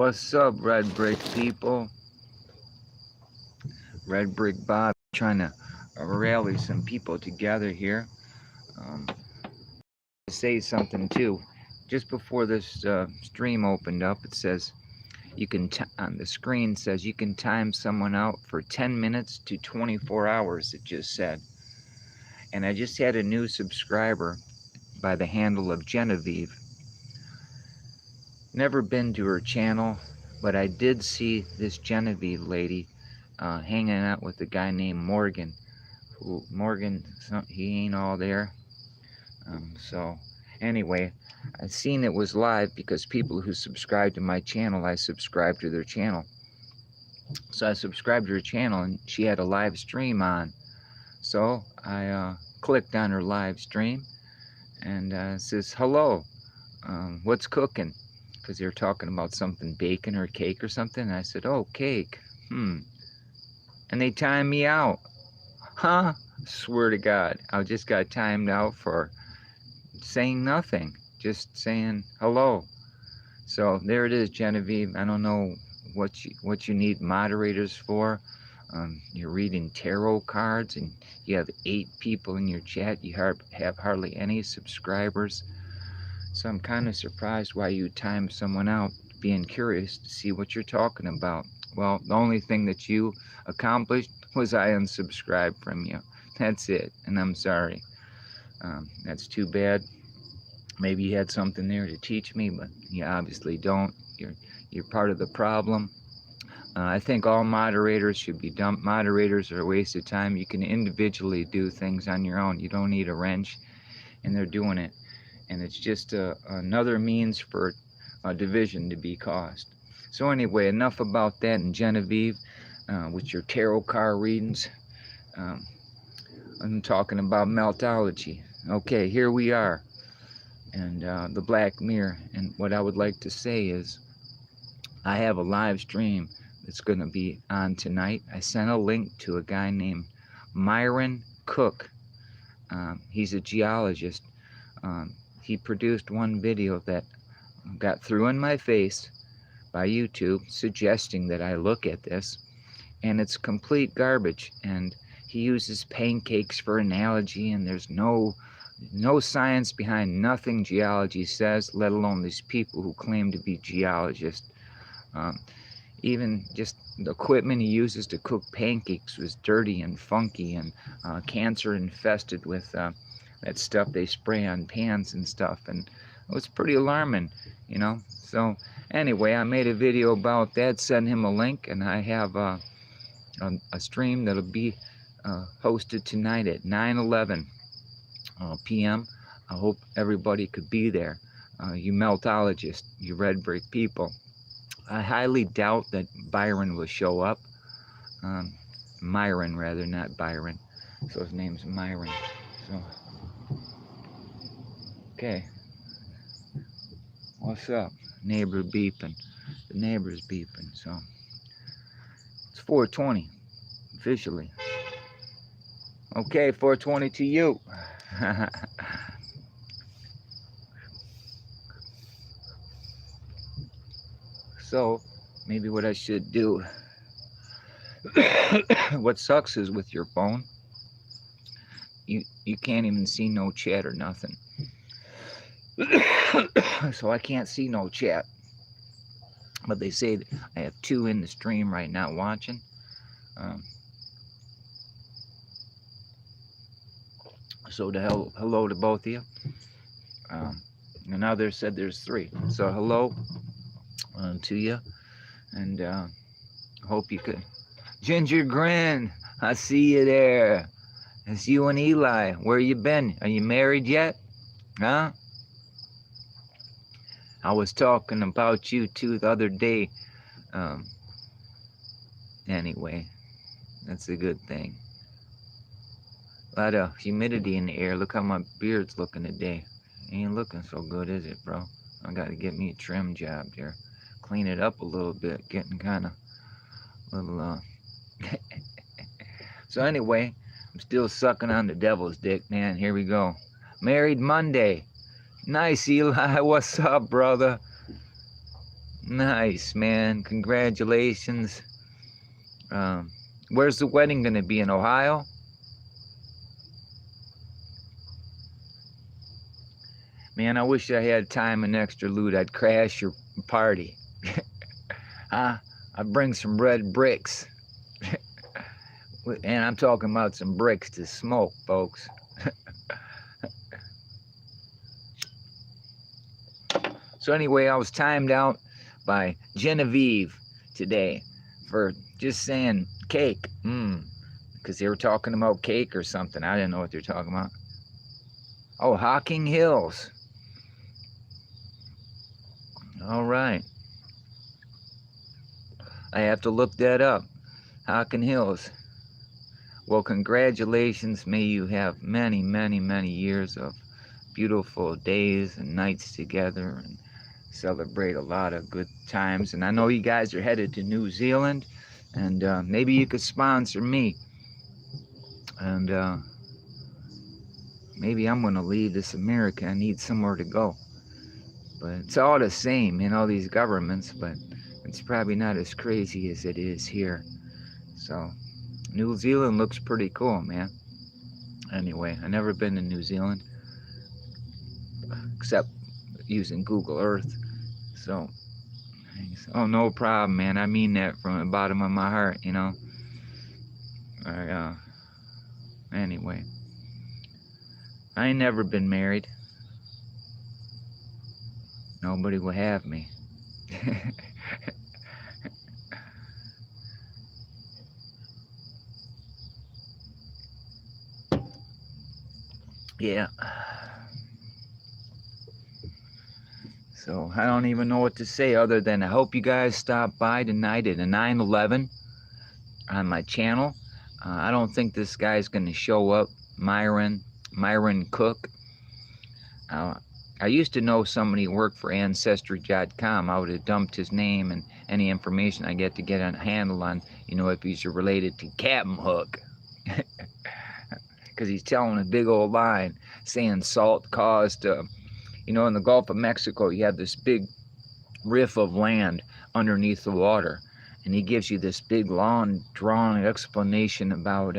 What's up, Red Brick people? Red Brick Bob trying to rally some people together here. Say something too. Just before this stream opened up, it says you can on the screen says you can time someone out for 10 minutes to 24 hours. It just said, and I just had a new subscriber by the handle of Genevieve. Never been to her channel, but I did see this Genevieve lady hanging out with a guy named Morgan. Morgan, he ain't all there. So anyway, I seen it was live because people who subscribe to my channel, I subscribe to their channel. So I subscribed to her channel, and she had a live stream on. So I clicked on her live stream, and it says, hello, what's cooking? Because they were talking about something, bacon or cake or something. And I said, oh, cake. And they timed me out. Huh? Swear to God, I just got timed out for saying nothing, just saying hello. So there it is, Genevieve. I don't know what you need moderators for. You're reading tarot cards, and you have 8 people in your chat. You have hardly any subscribers. So I'm kind of surprised why you timed someone out, being curious to see what you're talking about. Well, the only thing that you accomplished was I unsubscribed from you. That's it, and I'm sorry. That's too bad. Maybe you had something there to teach me, but you obviously don't. You're part of the problem. I think all moderators should be dumped. Moderators are a waste of time. You can individually do things on your own. You don't need a wrench, and they're doing it. And it's just another means for a division to be caused. So anyway, enough about that. And Genevieve, with your tarot card readings, I'm talking about meltology. Okay, here we are, and the Black Mirror. And what I would like to say is, I have a live stream that's going to be on tonight. I sent a link to a guy named Myron Cook. He's a geologist. He produced one video that got through in my face by YouTube, suggesting that I look at this, and it's complete garbage. And he uses pancakes for analogy, and there's no science behind nothing geology says, let alone these people who claim to be geologists. Even just the equipment he uses to cook pancakes was dirty and funky and cancer infested with that stuff they spray on pans and stuff, and it was pretty alarming, you know. So anyway, I made a video about that, sent him a link, and I have a stream that'll be hosted tonight at 9:11 p.m. I hope everybody could be there. You meltologists, you red brick people. I highly doubt that Byron will show up. Myron, rather, not Byron. So his name's Myron. So, okay. What's up? Neighbor beeping. The neighbor's beeping. So, it's 4:20 officially. Okay, 4:20 to you. So, maybe what I should do, what sucks is with your phone, you can't even see no chat or nothing. So I can't see no chat. But they say that I have 2 in the stream right now watching. So hello to both of you. And now they said there's 3. So hello to you, and hope you could. Ginger Grin, I see you there. It's you and Eli. Where you been? Are you married yet? Huh? I was talking about you too the other day. Anyway, that's a good thing. A lot of humidity in the air. Look how my beard's looking today. Ain't looking so good, is it, bro? I gotta get me a trim job there. Clean it up a little bit. Getting kind of little So anyway, I'm still sucking on the devil's dick, man. Here we go. Married Monday. Nice, Eli. What's up, brother? Nice, man. Congratulations. Um, where's the wedding gonna be, in Ohio? Man, I wish I had time and extra loot. I'd crash your party. Huh? I'd bring some red bricks. And I'm talking about some bricks to smoke, folks. So anyway, I was timed out by Genevieve today for just saying cake. Because they were talking about cake or something. I didn't know what they were talking about. Oh, Hocking Hills. All right. I have to look that up. Hocking Hills. Well, congratulations. May you have many, many, many years of beautiful days and nights together and celebrate a lot of good times. And I know you guys are headed to New Zealand, and maybe you could sponsor me. And maybe I'm going to leave this America. I need somewhere to go. But it's all the same in all these governments, but it's probably not as crazy as it is here. So New Zealand looks pretty cool, man. Anyway, I've never been to New Zealand except using Google Earth. So, oh, no problem, man. I mean that from the bottom of my heart, you know. Anyway, I ain't never been married. Nobody will have me. Yeah. So I don't even know what to say other than I hope you guys stop by tonight at a 9/11 on my channel. I don't think this guy's going to show up, Myron Cook. I used to know somebody who worked for Ancestry.com. I would have dumped his name and any information I get to get a handle on, you know, if he's related to Captain Hook. Because he's telling a big old line saying salt caused, you know, in the Gulf of Mexico, you have this big riff of land underneath the water. And he gives you this big, long, drawn explanation about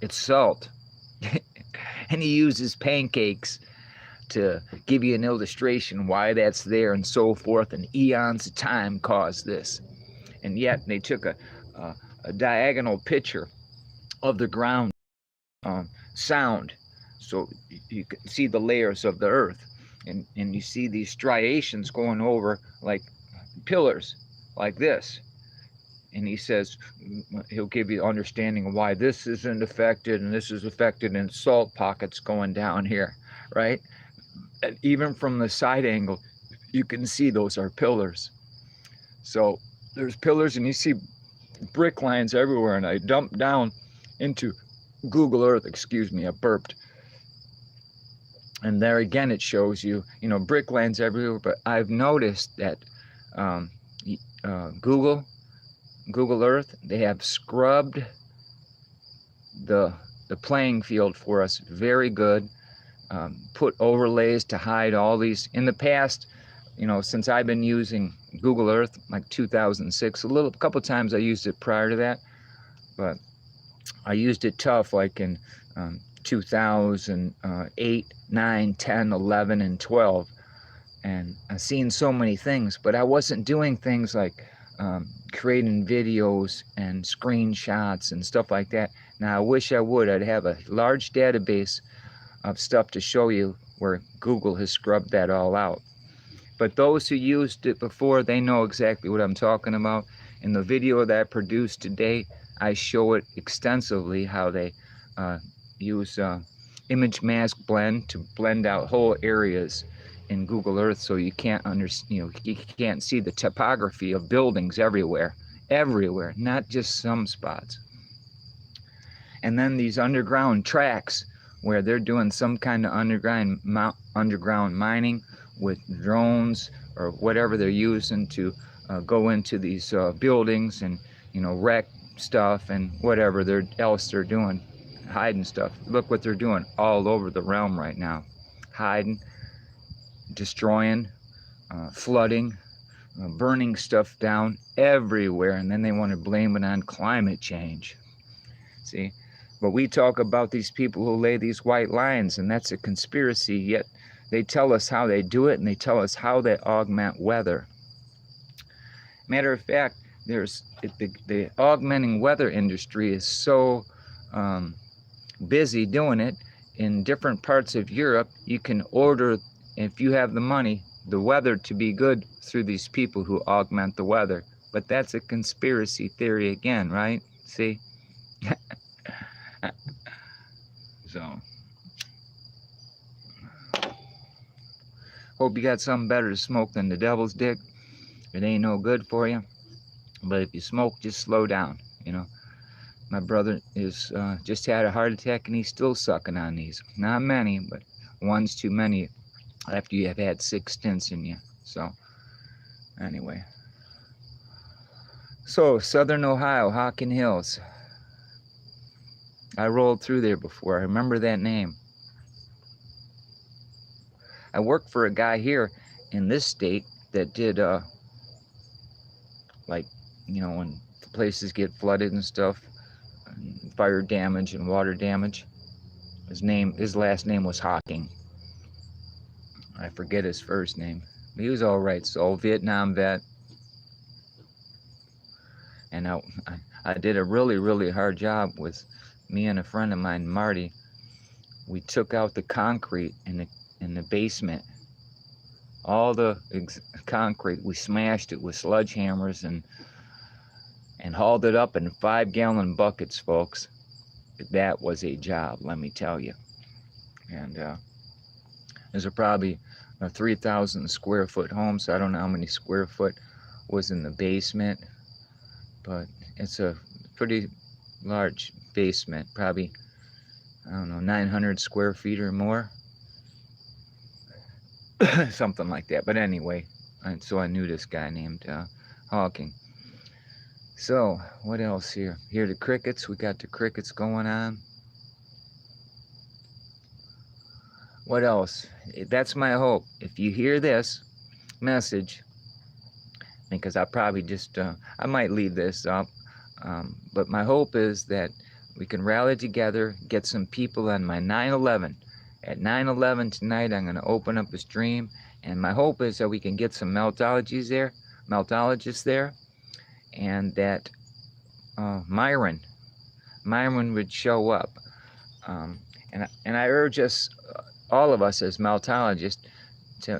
it's salt. And he uses pancakes to give you an illustration why that's there and so forth, and eons of time caused this. And yet they took a diagonal picture of the ground sound, so you can see the layers of the earth, and you see these striations going over like pillars like this. And he says he'll give you understanding of why this isn't affected and this is affected, and salt pockets going down here, right? And even from the side angle, you can see those are pillars. So there's pillars, and you see brick lines everywhere. And I dumped down into Google Earth, excuse me, I burped. And there again, it shows you, you know, brick lines everywhere. But I've noticed that Google Earth, they have scrubbed the playing field for us very good. Put overlays to hide all these. In the past, you know, since I've been using Google Earth, like 2006, a couple times I used it prior to that, but I used it tough like in 2008, 9, 10, 11, and 12. And I've seen so many things, but I wasn't doing things like creating videos and screenshots and stuff like that. Now I wish I would. I'd have a large database of stuff to show you where Google has scrubbed that all out. But those who used it before, they know exactly what I'm talking about. In the video that I produced today, I show it extensively how they use image mask blend to blend out whole areas in Google Earth, so you can't you can't see the topography of buildings everywhere, not just some spots. And then these underground tracks where they're doing some kind of underground mining with drones or whatever they're using to go into these buildings and, you know, wreck stuff and whatever else they're doing, hiding stuff. Look what they're doing all over the realm right now. Hiding, destroying, flooding, burning stuff down everywhere, and then they want to blame it on climate change. See? But we talk about these people who lay these white lines, and that's a conspiracy, yet they tell us how they do it, and they tell us how they augment weather. Matter of fact, the augmenting weather industry is so busy doing it. In different parts of Europe, you can order, if you have the money, the weather to be good through these people who augment the weather. But that's a conspiracy theory again, right? See? So, hope you got something better to smoke than the devil's dick. It ain't no good for you. But if you smoke, just slow down, you know. My brother is just had a heart attack, and he's still sucking on these. Not many, but one's too many after you have had 6 stints in you. So, anyway. So, Southern Ohio, Hocking Hills. I rolled through there before. I remember that name. I worked for a guy here in this state that did, like, you know, when the places get flooded and stuff, and fire damage and water damage. His last name was Hocking. I forget his first name. But he was all right. So, Vietnam vet. And I did a really, really hard job with me and a friend of mine, Marty. We took out the concrete in the basement. All the concrete, we smashed it with sledgehammers and hauled it up in 5-gallon buckets, folks. That was a job, let me tell you. And there's probably a 3,000 square foot home, so I don't know how many square foot was in the basement, but it's a pretty large basement, probably, I don't know, 900 square feet or more. Something like that. But anyway, so I knew this guy named Hawking. So, what else here? Here the crickets. We got the crickets going on. What else? That's my hope. If you hear this message, because I probably just, I might leave this up, but my hope is that we can rally together, get some people on my 9/11. At 9/11 tonight, I'm going to open up a stream, and my hope is that we can get some meltologists there, and that Myron would show up. And I urge us, all of us as meltologists,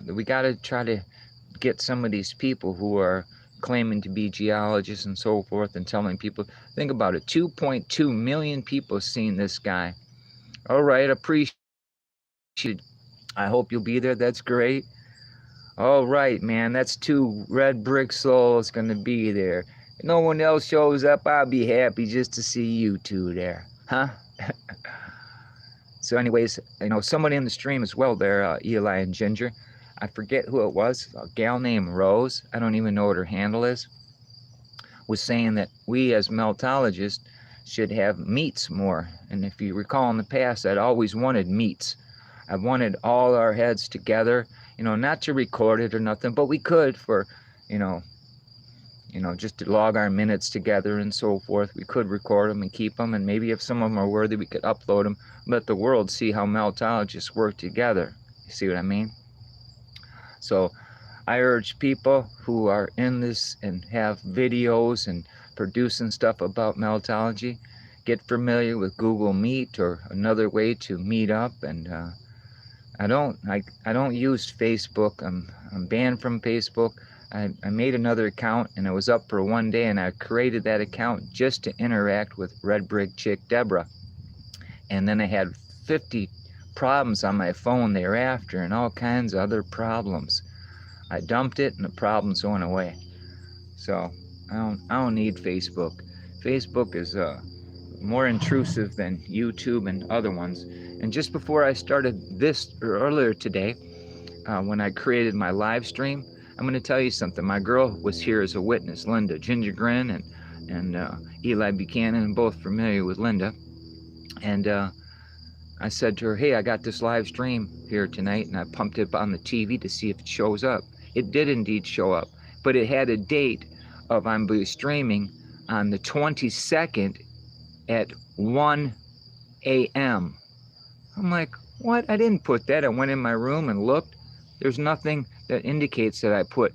we got to try to get some of these people who are claiming to be geologists and so forth, and telling people, think about it, 2.2 million people seen this guy. All right, appreciate. I hope you'll be there. That's great. All right, man. That's 2 red brick souls gonna be there. If no one else shows up, I'll be happy just to see you 2 there, huh? So, anyways, you know, somebody in the stream as well there, Eli and Ginger. I forget who it was. A gal named Rose. I don't even know what her handle is. Was saying that we as meltologists should have meets more. And if you recall in the past, I'd always wanted meets. I wanted all our heads together, you know, not to record it or nothing, but we could for, you know, just to log our minutes together and so forth. We could record them and keep them, and maybe if some of them are worthy, we could upload them, let the world see how meltologists work together. You see what I mean? So I urge people who are in this and have videos and producing stuff about meltology, get familiar with Google Meet or another way to meet up. And I don't use Facebook. I'm banned from Facebook. I made another account, and it was up for 1 day, and I created that account just to interact with Red Brick Chick Deborah. And then I had 50 problems on my phone thereafter, and all kinds of other problems. I dumped it, and the problems went away. So I don't need Facebook. Facebook is more intrusive than YouTube and other ones. And just before I started this, or earlier today, when I created my live stream, I'm going to tell you something. My girl was here as a witness, Linda Ginger Grin and Eli Buchanan, both familiar with Linda. And I said to her, hey, I got this live stream here tonight, and I pumped it up on the TV to see if it shows up. It did indeed show up, but it had a date of I'm be streaming on the 22nd at 1 a.m. I'm like, what? I didn't put that. I went in my room and looked. There's nothing that indicates that I put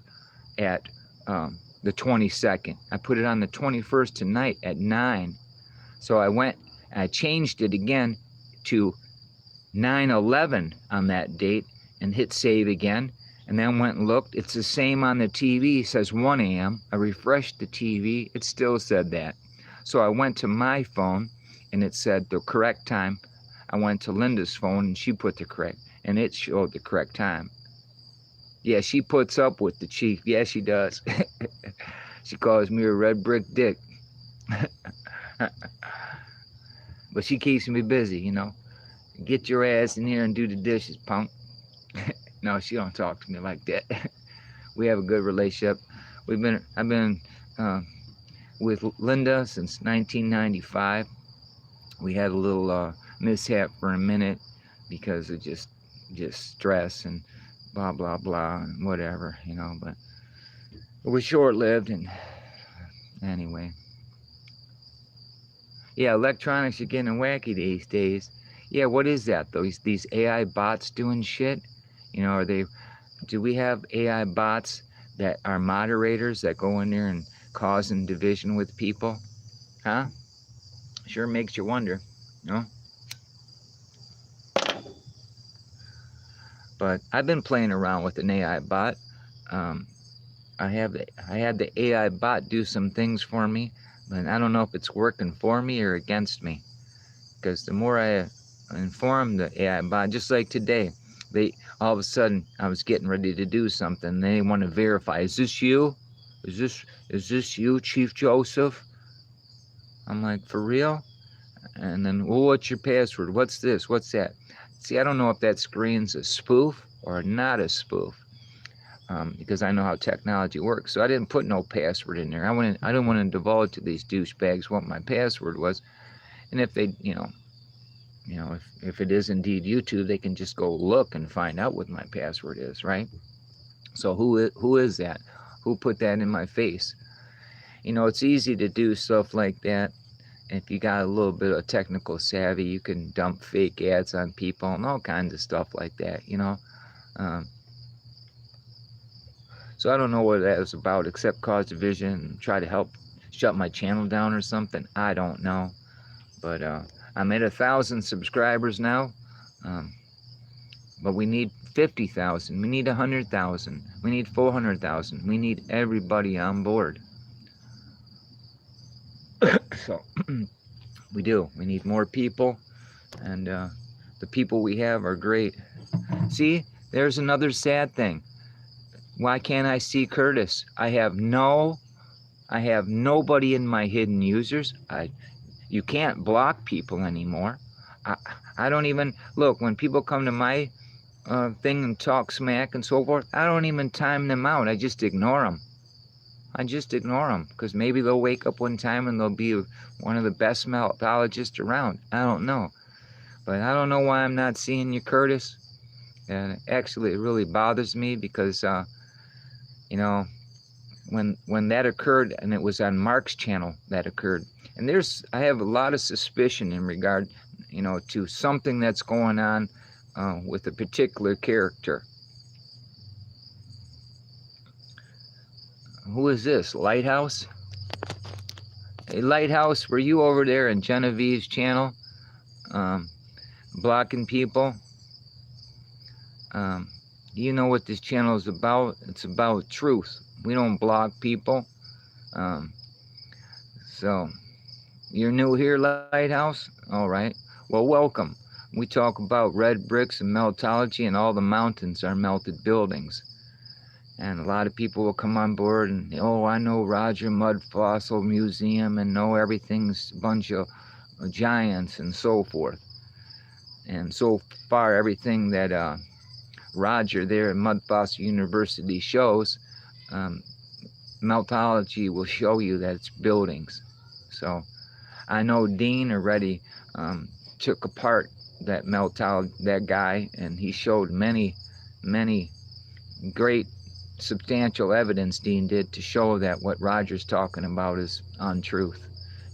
at the 22nd. I put it on the 21st tonight at 9. So I went and I changed it again to 9/11 on that date and hit save again. And then went and looked. It's the same on the TV. It says 1 a.m. I refreshed the TV. It still said that. So I went to my phone and it said the correct time. I went to Linda's phone and she put the correct, and it showed the correct time. Yeah, she puts up with the chief. Yeah, she does. She calls me a red brick dick. But she keeps me busy, you know. Get your ass in here and do the dishes, punk. No, she don't talk to me like that. We have a good relationship. I've been with Linda since 1995. We had a little mishap for a minute because of just stress and blah blah blah and whatever, you know. But it was short-lived, and anyway. Yeah, electronics are getting wacky these days. Yeah, what is that though? These AI bots doing shit? You know, do we have AI bots that are moderators that go in there and causing division with people? Huh? Sure makes you wonder, you know? But I've been playing around with an AI bot. I had the AI bot do some things for me, but I don't know if it's working for me or against me. Because the more I inform the AI bot, just like today, all of a sudden I was getting ready to do something. And they want to verify, is this you? Is this you, Chief Joseph? I'm like, for real? And then, well, what's your password? What's this? What's that? See, I don't know if that screen's a spoof or not a spoof, because I know how technology works. So I didn't put no password in there. I didn't want to divulge to these douchebags what my password was. And if they, if it is indeed YouTube, they can just go look and find out what my password is, right? So who is that? Who put that in my face? You know, it's easy to do stuff like that. If you got a little bit of technical savvy, you can dump fake ads on people and all kinds of stuff like that, you know. So I don't know what that is about, except cause division and try to help shut my channel down or something. I don't know. But I'm at 1,000 subscribers now. But we need 50,000. We need 100,000. We need 400,000. We need everybody on board. So we do. We need more people, and the people we have are great. See, there's another sad thing. Why can't I see Curtis? I have nobody in my hidden users. You can't block people anymore. I don't even look when people come to my thing and talk smack and so forth. I don't even time them out. I just ignore them. Because maybe they'll wake up one time and they'll be one of the best mythologists around. I don't know. But I don't know why I'm not seeing you, Curtis. And actually, it really bothers me because, you know, when that occurred, and it was on Mark's channel that occurred. And I have a lot of suspicion in regard, you know, to something that's going on with a particular character. Who is this? Lighthouse? Hey, Lighthouse, were you over there in Genevieve's channel? Blocking people? You know what this channel is about? It's about truth. We don't block people. So, you're new here, Lighthouse? All right. Well, welcome. We talk about red bricks and meltology, and all the mountains are melted buildings. And a lot of people will come on board and, oh, I know Roger Mud Fossil Museum and know everything's a bunch of giants and so forth. And so far, everything that Roger there at Mud Fossil University shows, meltology will show you that it's buildings. So I know Dean already took apart that guy, and he showed many great substantial evidence, Dean did, to show that what Roger's talking about is untruth.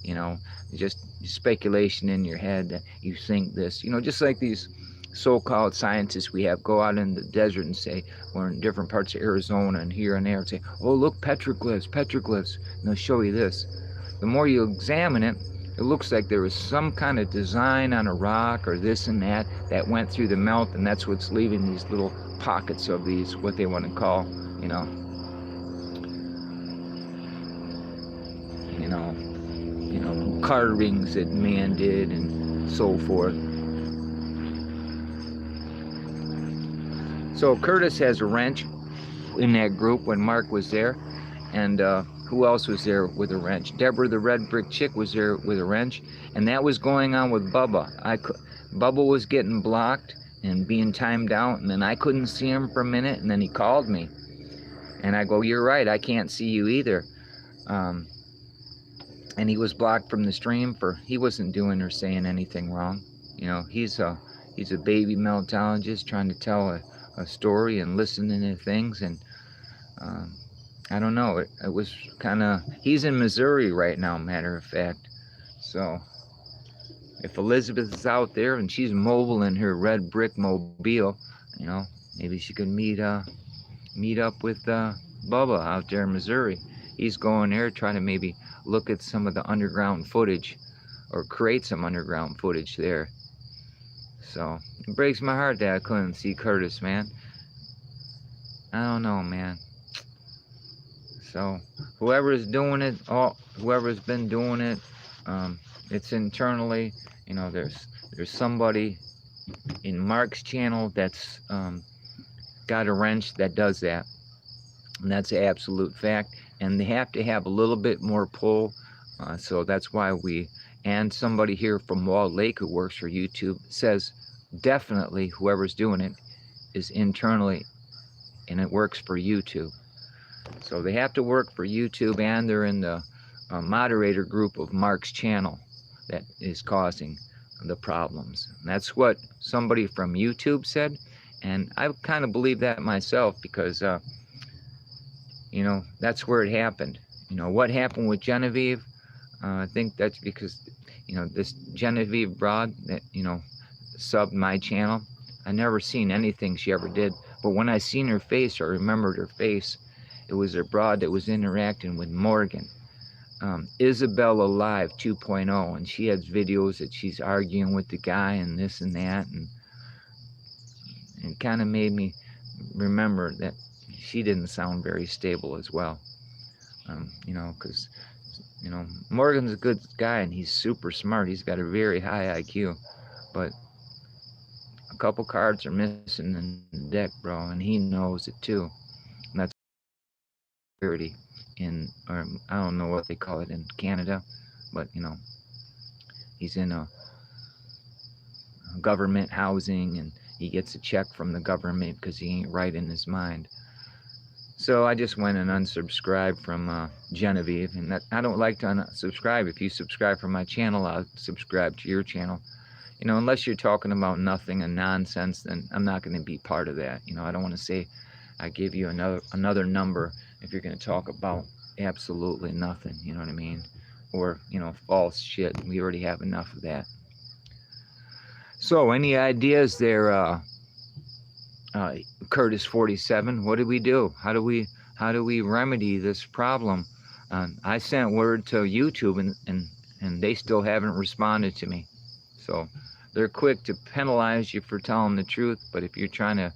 You know, just speculation in your head that you think this. You know, just like these so-called scientists we have go out in the desert and say, we're in different parts of Arizona and here and there, and say, oh, look, petroglyphs, petroglyphs, and they'll show you this. The more you examine it, it looks like there was some kind of design on a rock or this and that went through the melt, and that's what's leaving these little pockets of these, what they want to call, you know, carvings that man did and so forth. So Curtis has a wrench in that group when Mark was there, and who else was there with a wrench? Deborah, the red brick chick, was there with a wrench, and that was going on with Bubba. Bubba was getting blocked and being timed out, and then I couldn't see him for a minute, and then he called me, and I go, you're right, I can't see you either. And he was blocked from the stream for, he wasn't doing or saying anything wrong. You know, he's a baby meltologist trying to tell a story and listening to things, and I don't know, it was kind of, he's in Missouri right now, matter of fact. So if Elizabeth is out there and she's mobile in her red brick mobile, you know, maybe she could meet up with Bubba out there in Missouri. He's going there trying to maybe look at some of the underground footage or create some underground footage there. So it breaks my heart that I couldn't see Curtis, man. I don't know, man. So whoever's doing it, whoever's been doing it, it's internally, you know, there's somebody in Mark's channel that's got a wrench that does that, and that's an absolute fact. And they have to have a little bit more pull, so that's why and somebody here from Wall Lake who works for YouTube says definitely whoever's doing it is internally, and it works for YouTube. So they have to work for YouTube, and they're in the moderator group of Mark's channel that is causing the problems. And that's what somebody from YouTube said, and I kind of believe that myself, because you know, that's where it happened. You know, what happened with Genevieve, I think that's because, you know, this Genevieve broad that, you know, subbed my channel, I never seen anything she ever did, but when I seen her face, I remembered her face. It was a broad that was interacting with Morgan, Isabella Live 2.0, and she has videos that she's arguing with the guy and this and that, and it kind of made me remember that she didn't sound very stable as well. You know, because, you know, Morgan's a good guy and he's super smart. He's got a very high IQ, but a couple cards are missing in the deck, bro, and he knows it too. And that's security in, or I don't know what they call it in Canada, but, you know, he's in a government housing and he gets a check from the government because he ain't right in his mind. So I just went and unsubscribed from Genevieve, and that, I don't like to unsubscribe. If you subscribe from my channel, I'll subscribe to your channel. You know, unless you're talking about nothing and nonsense, then I'm not going to be part of that. You know, I don't want to say I give you another number if you're going to talk about absolutely nothing. You know what I mean? Or, you know, false shit. We already have enough of that. So, any ideas there, Curtis 47? What do we do? How do we remedy this problem? I sent word to YouTube, and they still haven't responded to me. So they're quick to penalize you for telling the truth, but if you're trying to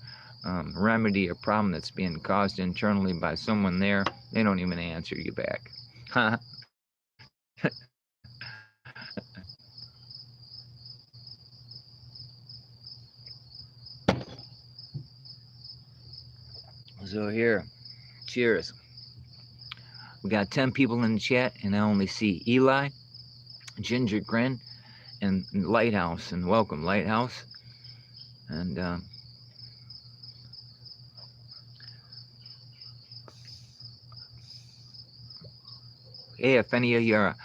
remedy a problem that's being caused internally by someone there, they don't even answer you back. So here, cheers. We got 10 people in the chat, and I only see Eli, Ginger Grin, and Lighthouse. And welcome, Lighthouse. And hey, if any of you are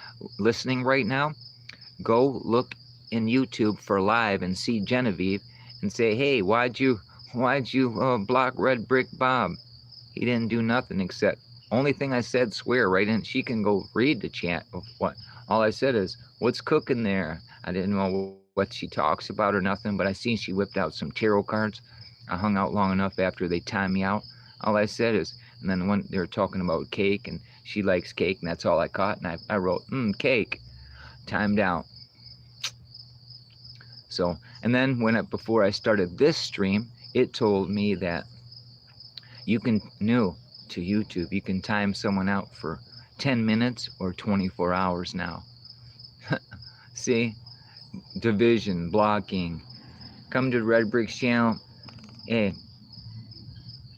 listening right now, go look in YouTube for live and see Genevieve and say, hey, why'd you block Red Brick Bob? He didn't do nothing except only thing I said swear right in. She can go read the chat of what all I said is what's cooking there. I didn't know what she talks about or nothing, but I seen she whipped out some tarot cards. I hung out long enough after they timed me out. All I said is, and then when they were talking about cake and she likes cake, and that's all I caught, and I wrote cake, timed out. So, and then before I started this stream, it told me that you can new to YouTube, you can time someone out for 10 minutes or 24 hours now. See, division, blocking. Come to the Red Bricks channel. Hey,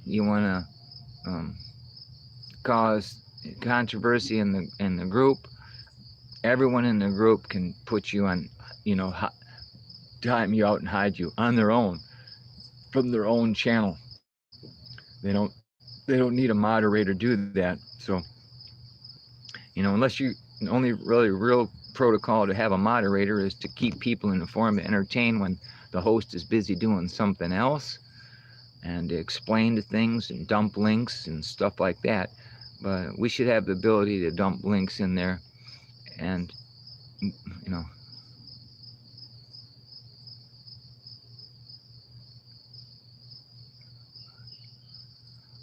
you want to cause controversy in the group? Everyone in the group can put you on, time you out and hide you on their own from their own channel. They don't need a moderator to do that. So, unless you only really real protocol to have a moderator is to keep people informed and entertained when the host is busy doing something else, and to explain the things and dump links and stuff like that. But we should have the ability to dump links in there, and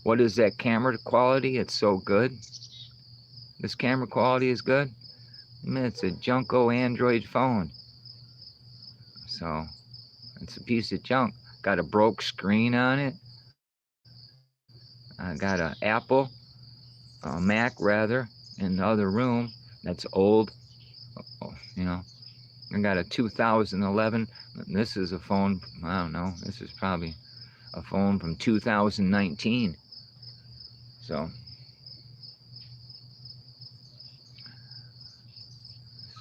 what is that camera quality? It's so good. This camera quality is good. I mean, it's a junko Android phone, so it's a piece of junk. Got a broke screen on it. I got an Apple, a Mac rather, in the other room that's old. I got a 2011. This is a phone, I don't know, this is probably a phone from 2019.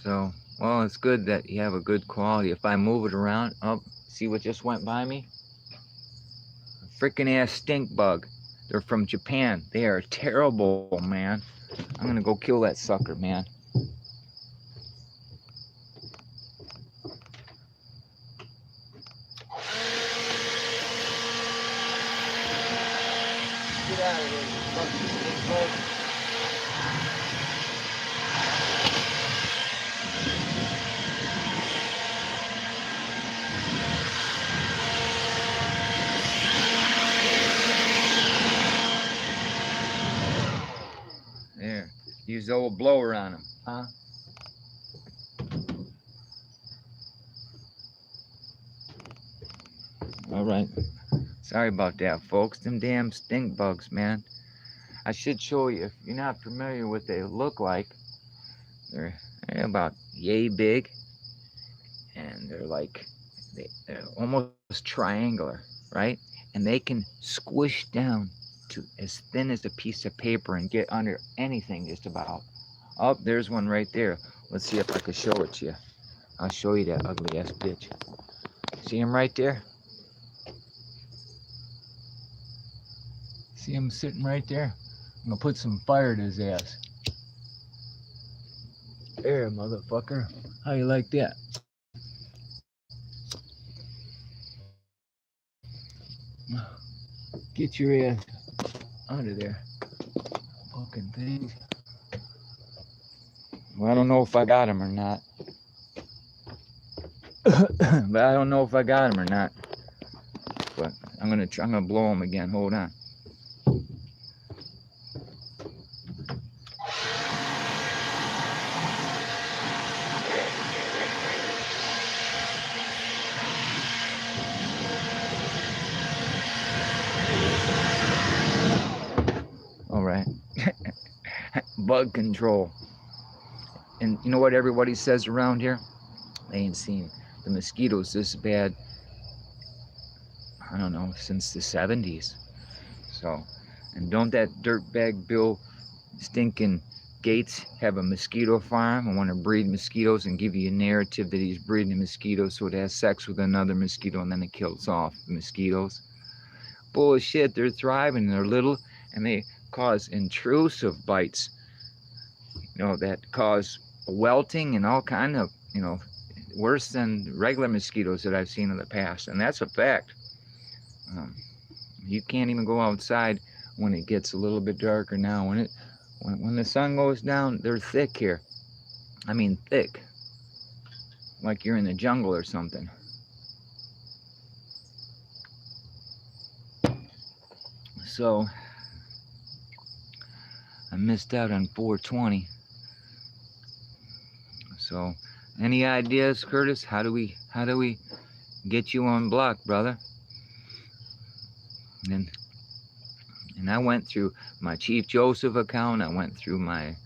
So, well, it's good that you have a good quality. If I move it around, see what just went by me? A freaking ass stink bug. They're from Japan. They are terrible, man. I'm gonna go kill that sucker, man. Get out of here, you fucking stink bug. There, use the old blower on them, huh? All right. Sorry about that, folks. Them damn stink bugs, man. I should show you, if you're not familiar with what they look like. They're about yay big, and they're almost triangular, right? And they can squish down to as thin as a piece of paper and get under anything just about. Oh, there's one right there. Let's see if I can show it to you. I'll show you that ugly ass bitch. See him right there? See him sitting right there? I'm gonna put some fire to his ass. There, motherfucker. How you like that? Get your ass out of there. Fucking things. Well, I don't know if I got him or not. But I don't know if I got him or not. But I'm gonna blow him again. Hold on. All right. Bug control. And you know what everybody says around here? They ain't seen the mosquitoes this bad, I don't know, since the 70s. So, and don't that dirtbag Bill stinking Gates have a mosquito farm and want to breed mosquitoes and give you a narrative that he's breeding mosquitoes so it has sex with another mosquito and then it kills off the mosquitoes? Bullshit, they're thriving, they're little, and they cause intrusive bites, that cause welting and all kind of, worse than regular mosquitoes that I've seen in the past, and that's a fact. You can't even go outside when it gets a little bit darker now. When the sun goes down, they're thick here. I mean thick, like you're in the jungle or something. So I missed out on 420. So any ideas, Curtis? How do we get you unblocked, brother? And I went through my Chief Joseph account. I went through my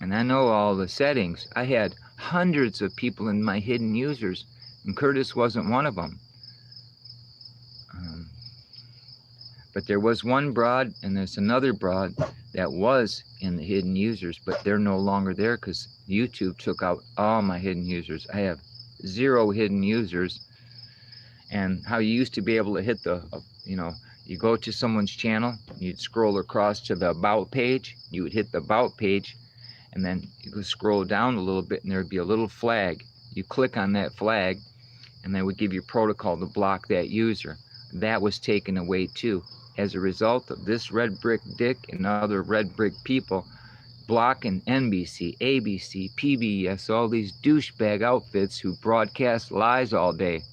and I know all the settings. I had hundreds of people in my hidden users, and Curtis wasn't one of them. But there was one broad, and there's another broad that was in the hidden users, but they're no longer there because YouTube took out all my hidden users. I have 0 hidden users. And how you used to be able to hit the, you go to someone's channel, you'd scroll across to the About page, you would hit the About page, and then you could scroll down a little bit and there'd be a little flag. You click on that flag, and they would give you protocol to block that user. That was taken away too. As a result of this Red Brick Dick and other Red Brick people blocking NBC, ABC, PBS, all these douchebag outfits who broadcast lies all day.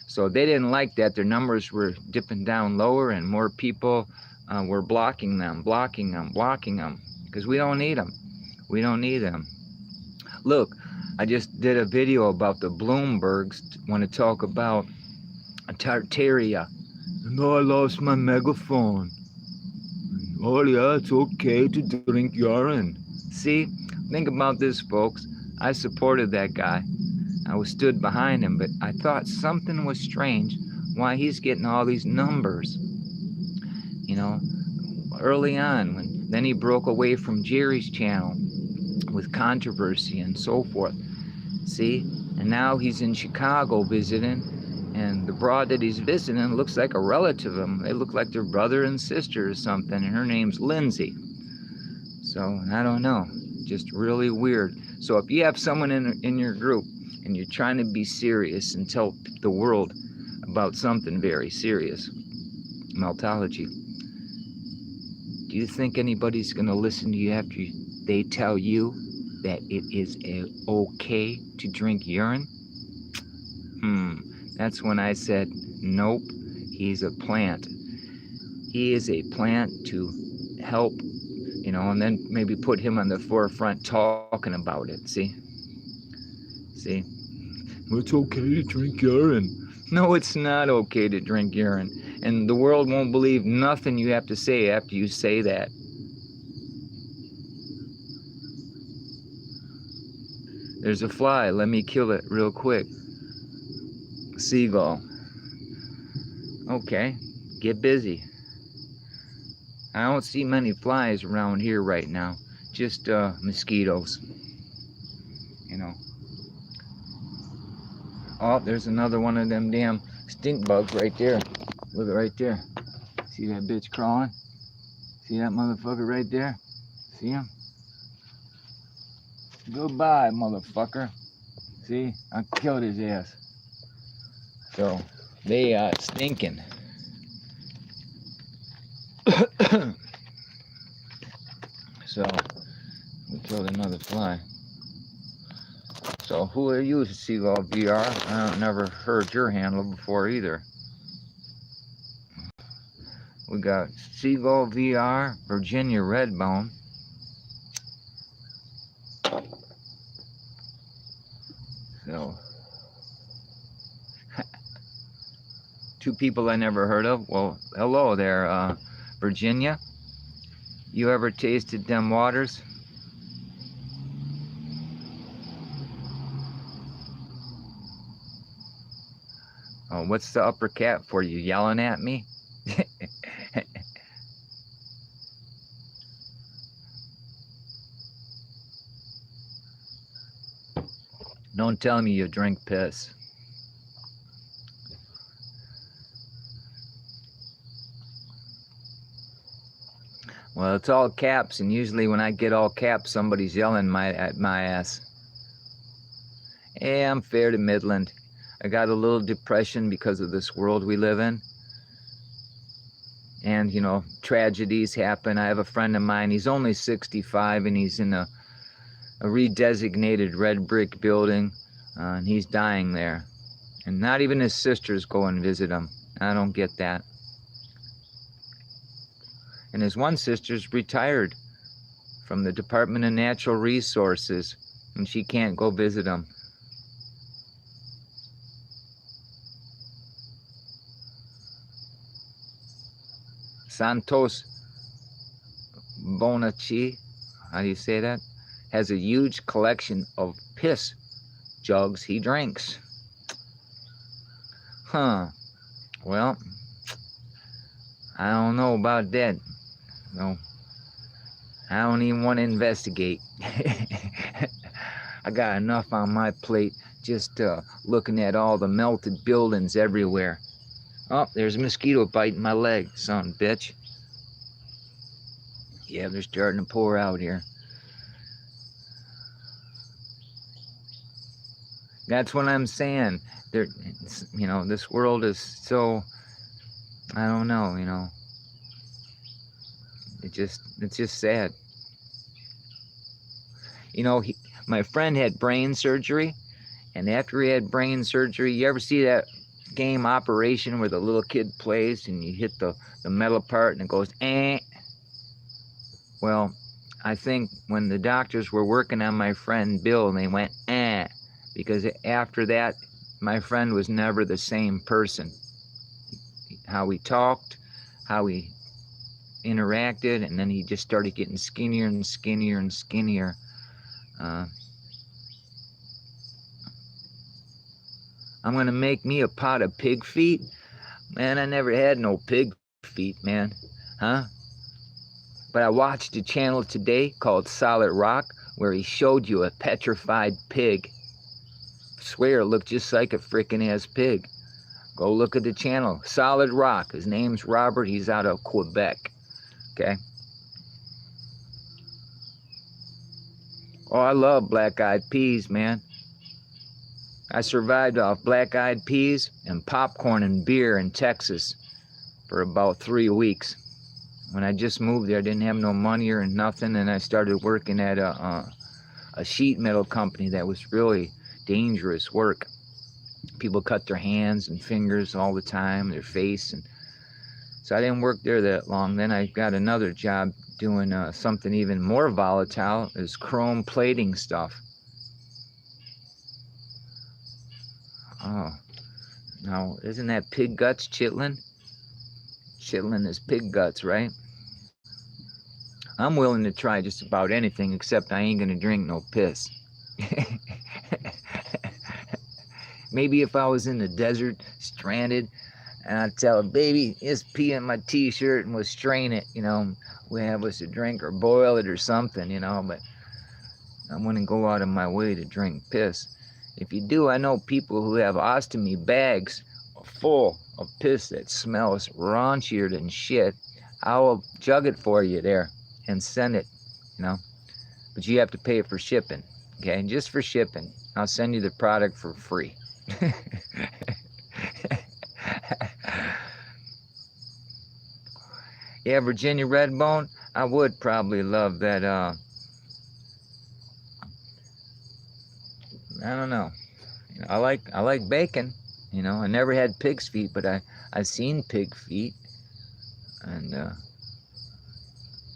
So they didn't like that. Their numbers were dipping down lower, and more people were blocking them, because we don't need them. We don't need them. Look, I just did a video about the Bloombergs. Want to talk about Tartaria. No, I lost my megaphone. Oh yeah, it's okay to drink urine. See, think about this, folks. I supported that guy. I stood behind him, but I thought something was strange. Why he's getting all these numbers, early on. Then he broke away from Jerry's channel with controversy and so forth. See, and now he's in Chicago visiting, and the broad that he's visiting looks like a relative of him. They look like their brother and sister or something, and her name's Lindsay. So I don't know, just really weird. So if you have someone in your group and you're trying to be serious and tell the world about something very serious, meltology, do you think anybody's going to listen to you after they tell you that it is okay to drink urine? That's when I said, nope, he's a plant. He is a plant to help, and then maybe put him on the forefront talking about it. See? It's okay to drink urine. No, it's not okay to drink urine. And the world won't believe nothing you have to say after you say that. There's a fly. Let me kill it real quick. Seagull. Okay, get busy. I don't see many flies around here right now. Just mosquitoes. Oh, there's another one of them damn stink bugs right there. Look right there. See that bitch crawling? See that motherfucker right there? See him? Goodbye, motherfucker. See? I killed his ass. So, they are stinking. So, we killed another fly. So, who are you, Seagull VR? I never heard your handle before either. We got Seagull VR, Virginia Redbone. So, 2 people I never heard of. Well, hello there, Virginia. You ever tasted them waters? Oh, what's the upper cat for? You yelling at me? Don't tell me you drink piss. Well, it's all caps, and usually when I get all caps, somebody's yelling at my ass. Hey, I'm fair to Midland. I got a little depression because of this world we live in. And, you know, tragedies happen. I have a friend of mine, he's only 65, and he's in a redesignated red brick building, and he's dying there. And not even his sisters go and visit him. I don't get that. And his one sister's retired from the Department of Natural Resources, and she can't go visit him. Santos Bonacci, how do you say that? Has a huge collection of piss jugs he drinks. Huh. Well, I don't know about that. No, I don't even want to investigate. I got enough on my plate just looking at all the melted buildings everywhere. Oh, there's a mosquito biting my leg, son of a bitch. Yeah, they're starting to pour out here. That's what I'm saying. There, you know, this world is so, I don't know, you know. It's just sad. You know, my friend had brain surgery, and after he had brain surgery, you ever see that game Operation where the little kid plays and you hit the metal part and it goes, eh? Well, I think when the doctors were working on my friend Bill, they went, eh, because after that, my friend was never the same person. How he talked, how he interacted, and then he just started getting skinnier and skinnier and skinnier. I'm gonna make me a pot of pig feet. Man, I never had no pig feet, man. Huh? But I watched a channel today called Solid Rock where he showed you a petrified pig. I swear it looked just like a frickin' ass pig. Go look at the channel. Solid Rock. His name's Robert. He's out of Quebec. Okay? Oh, I love black-eyed peas, man. I survived off black-eyed peas and popcorn and beer in Texas for about 3 weeks. When I just moved there, I didn't have no money or nothing, and I started working at a sheet metal company that was really dangerous work. People cut their hands and fingers all the time, their face, and so I didn't work there that long. Then I got another job doing something even more volatile, is chrome plating stuff. Oh, now isn't that pig guts chitlin? Chitlin is pig guts, right? I'm willing to try just about anything, except I ain't gonna drink no piss. Maybe if I was in the desert, stranded, and I'd tell her, baby, just pee in my t-shirt and we'll strain it, you know, we have us a drink or boil it or something, you know, but I wouldn't go out of my way to drink piss. If you do, I know people who have ostomy bags full of piss that smells raunchier than shit. I will jug it for you there and send it, you know, but you have to pay for shipping, okay, just for shipping. I'll send you the product for free. Yeah, Virginia Redbone, I would probably love that, I don't know. I like bacon, you know. I never had pig's feet, but I've seen pig feet. And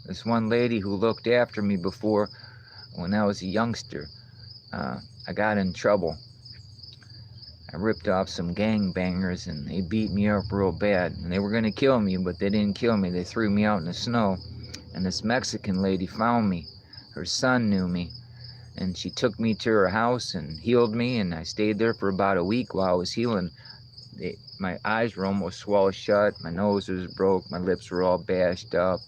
this one lady who looked after me before, when I was a youngster, I got in trouble. I ripped off some gangbangers and they beat me up real bad. And they were gonna kill me, but they didn't kill me. They threw me out in the snow. And this Mexican lady found me. Her son knew me. And she took me to her house and healed me, and I stayed there for about a week while I was healing. My eyes were almost swallowed shut, my nose was broke, my lips were all bashed up,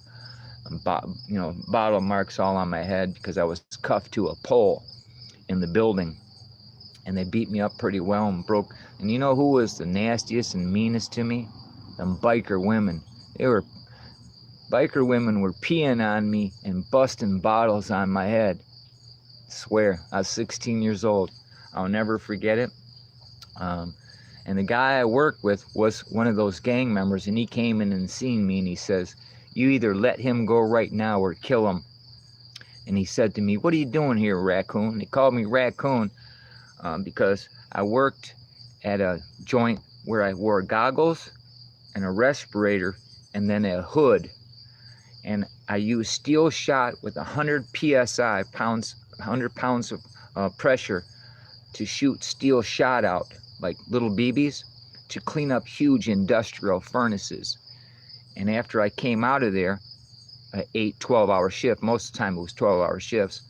and you know, bottle marks all on my head because I was cuffed to a pole in the building. And they beat me up pretty well and broke. And you know who was the nastiest and meanest to me? Them biker women. Biker women were peeing on me and busting bottles on my head. Swear, I was 16 years old. I'll never forget it. And the guy I worked with was one of those gang members, and he came in and seen me, and he says, "You either let him go right now or kill him." And he said to me, "What are you doing here, Raccoon?" He called me Raccoon because I worked at a joint where I wore goggles and a respirator and then a hood. And I used steel shot with 100 psi, 100 pounds of pressure to shoot steel shot out, like little BBs, to clean up huge industrial furnaces. And after I came out of there, 12-hour shift, most of the time it was 12-hour shifts,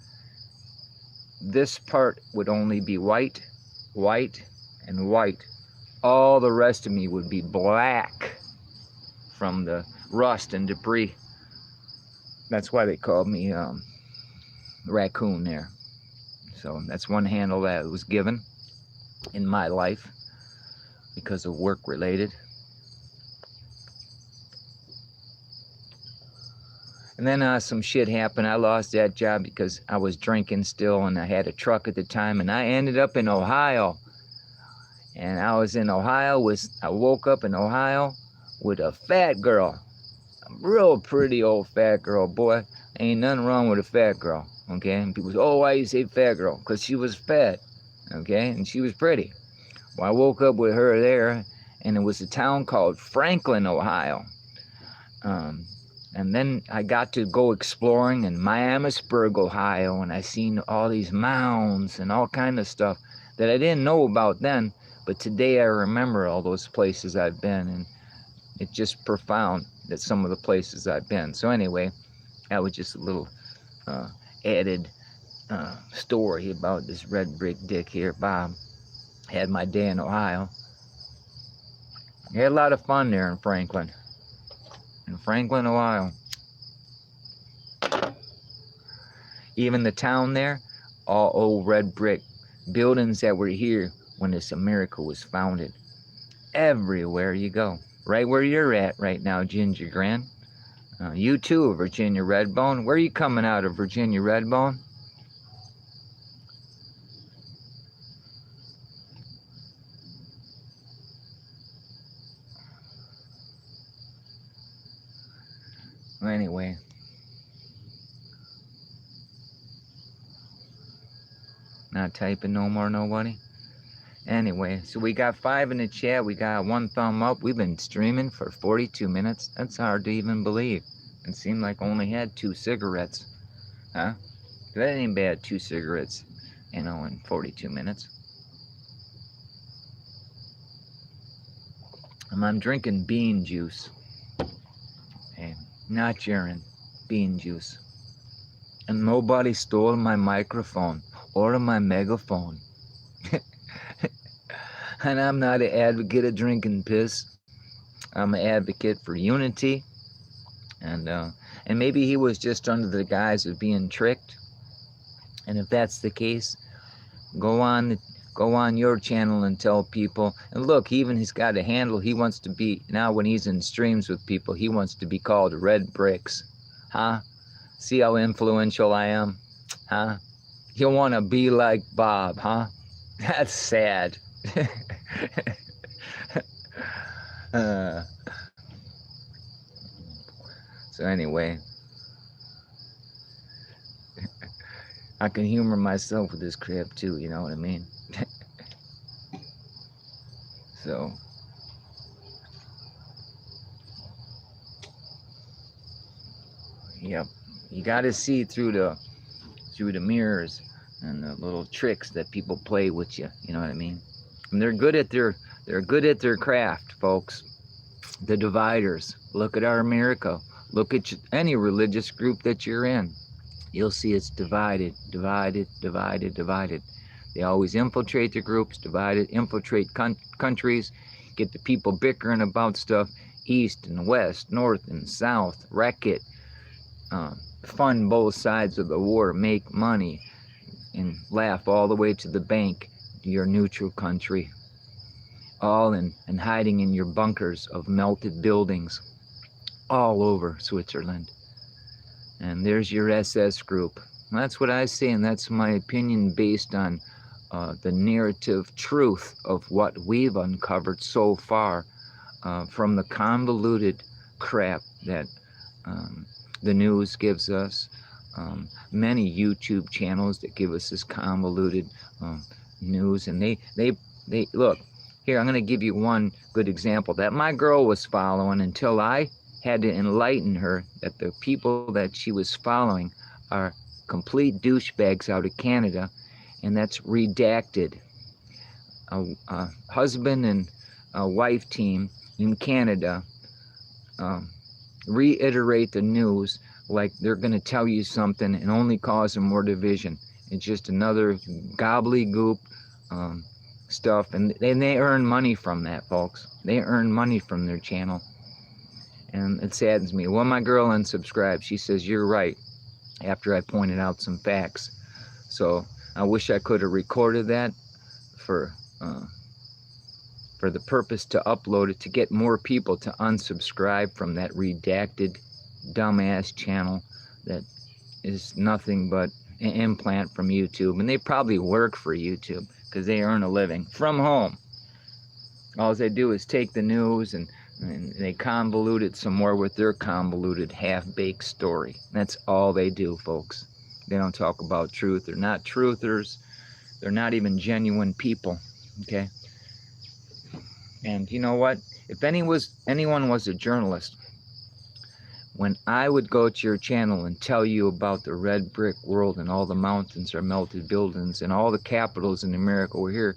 this part would only be white, white, and white. All the rest of me would be black from the rust and debris. That's why they called me Raccoon there. So that's one handle that was given in my life because of work related. And then some shit happened. I lost that job because I was drinking still, and I had a truck at the time, and I ended up in Ohio. And I was in Ohio I woke up in Ohio with a fat girl, a real pretty old fat girl. Boy, ain't nothing wrong with a fat girl, okay? And people say, "Oh, why you say fat girl?" Because she was fat, okay? And she was pretty. Well, I woke up with her there, and it was a town called Franklin, Ohio. And then I got to go exploring in Miamisburg, Ohio, and I seen all these mounds and all kind of stuff that I didn't know about then, but today I remember all those places I've been, and it's just profound that some of the places I've been. So anyway, that was just a little added story about this red brick dick here, Bob. Had my day in Ohio. I had a lot of fun there in Franklin, Ohio. Even the town there, all old red brick buildings that were here when this America was founded. Everywhere you go, right where you're at right now, Ginger Grand. You too, Virginia Redbone. Where are you coming out of, Virginia Redbone? Well, anyway. Not typing no more, nobody? Anyway, so we got 5 in the chat. We got 1 thumb up. We've been streaming for 42 minutes. That's hard to even believe. It seemed like I only had 2 cigarettes. Huh? That ain't bad, 2 cigarettes, in 42 minutes. I'm drinking bean juice. Hey, not urine, bean juice. And nobody stole my microphone or my megaphone. And I'm not an advocate of drinking piss. I'm an advocate for unity. And maybe he was just under the guise of being tricked. And if that's the case, go on your channel and tell people. And look, even he's got a handle. He wants to be, now when he's in streams with people, he wants to be called Red Bricks. Huh? See how influential I am? Huh? You want to be like Bob, huh? That's sad. So anyway, I can humor myself with this crap too, you know what I mean? So, yep, you got to see through the mirrors and the little tricks that people play with you, you know what I mean? And they're good at their craft, folks. The dividers. Look at our America. Look at any religious group that you're in. You'll see it's divided, divided, divided, divided. They always infiltrate the groups, infiltrate countries, get the people bickering about stuff, east and west, north and south, wreck it, fund both sides of the war, make money, and laugh all the way to the bank, your neutral country, all in hiding in your bunkers of melted buildings all over Switzerland. And there's your SS group. That's what I say, and that's my opinion based on the narrative truth of what we've uncovered so far from the convoluted crap that the news gives us. Many YouTube channels that give us this convoluted news, and they look here. I'm going to give you one good example that my girl was following until I had to enlighten her that the people that she was following are complete douchebags out of Canada, and that's redacted. A husband and a wife team in Canada reiterate the news like they're going to tell you something and only cause more division. It's just another gobbledygook stuff, and they earn money from that, folks. They earn money from their channel, and it saddens me. Well, my girl unsubscribed. She says, you're right, after I pointed out some facts. So I wish I could have recorded that for the purpose to upload it, to get more people to unsubscribe from that redacted dumbass channel that is nothing but an implant from YouTube. And they probably work for YouTube because they earn a living from home. All they do is take the news and they convolute it some more with their convoluted half-baked story. That's all they do, folks. They don't talk about truth. They're not truthers. They're not even genuine people, okay? And you know what? If anyone was a journalist, when I would go to your channel and tell you about the red brick world and all the mountains are melted buildings and all the capitals in America were here,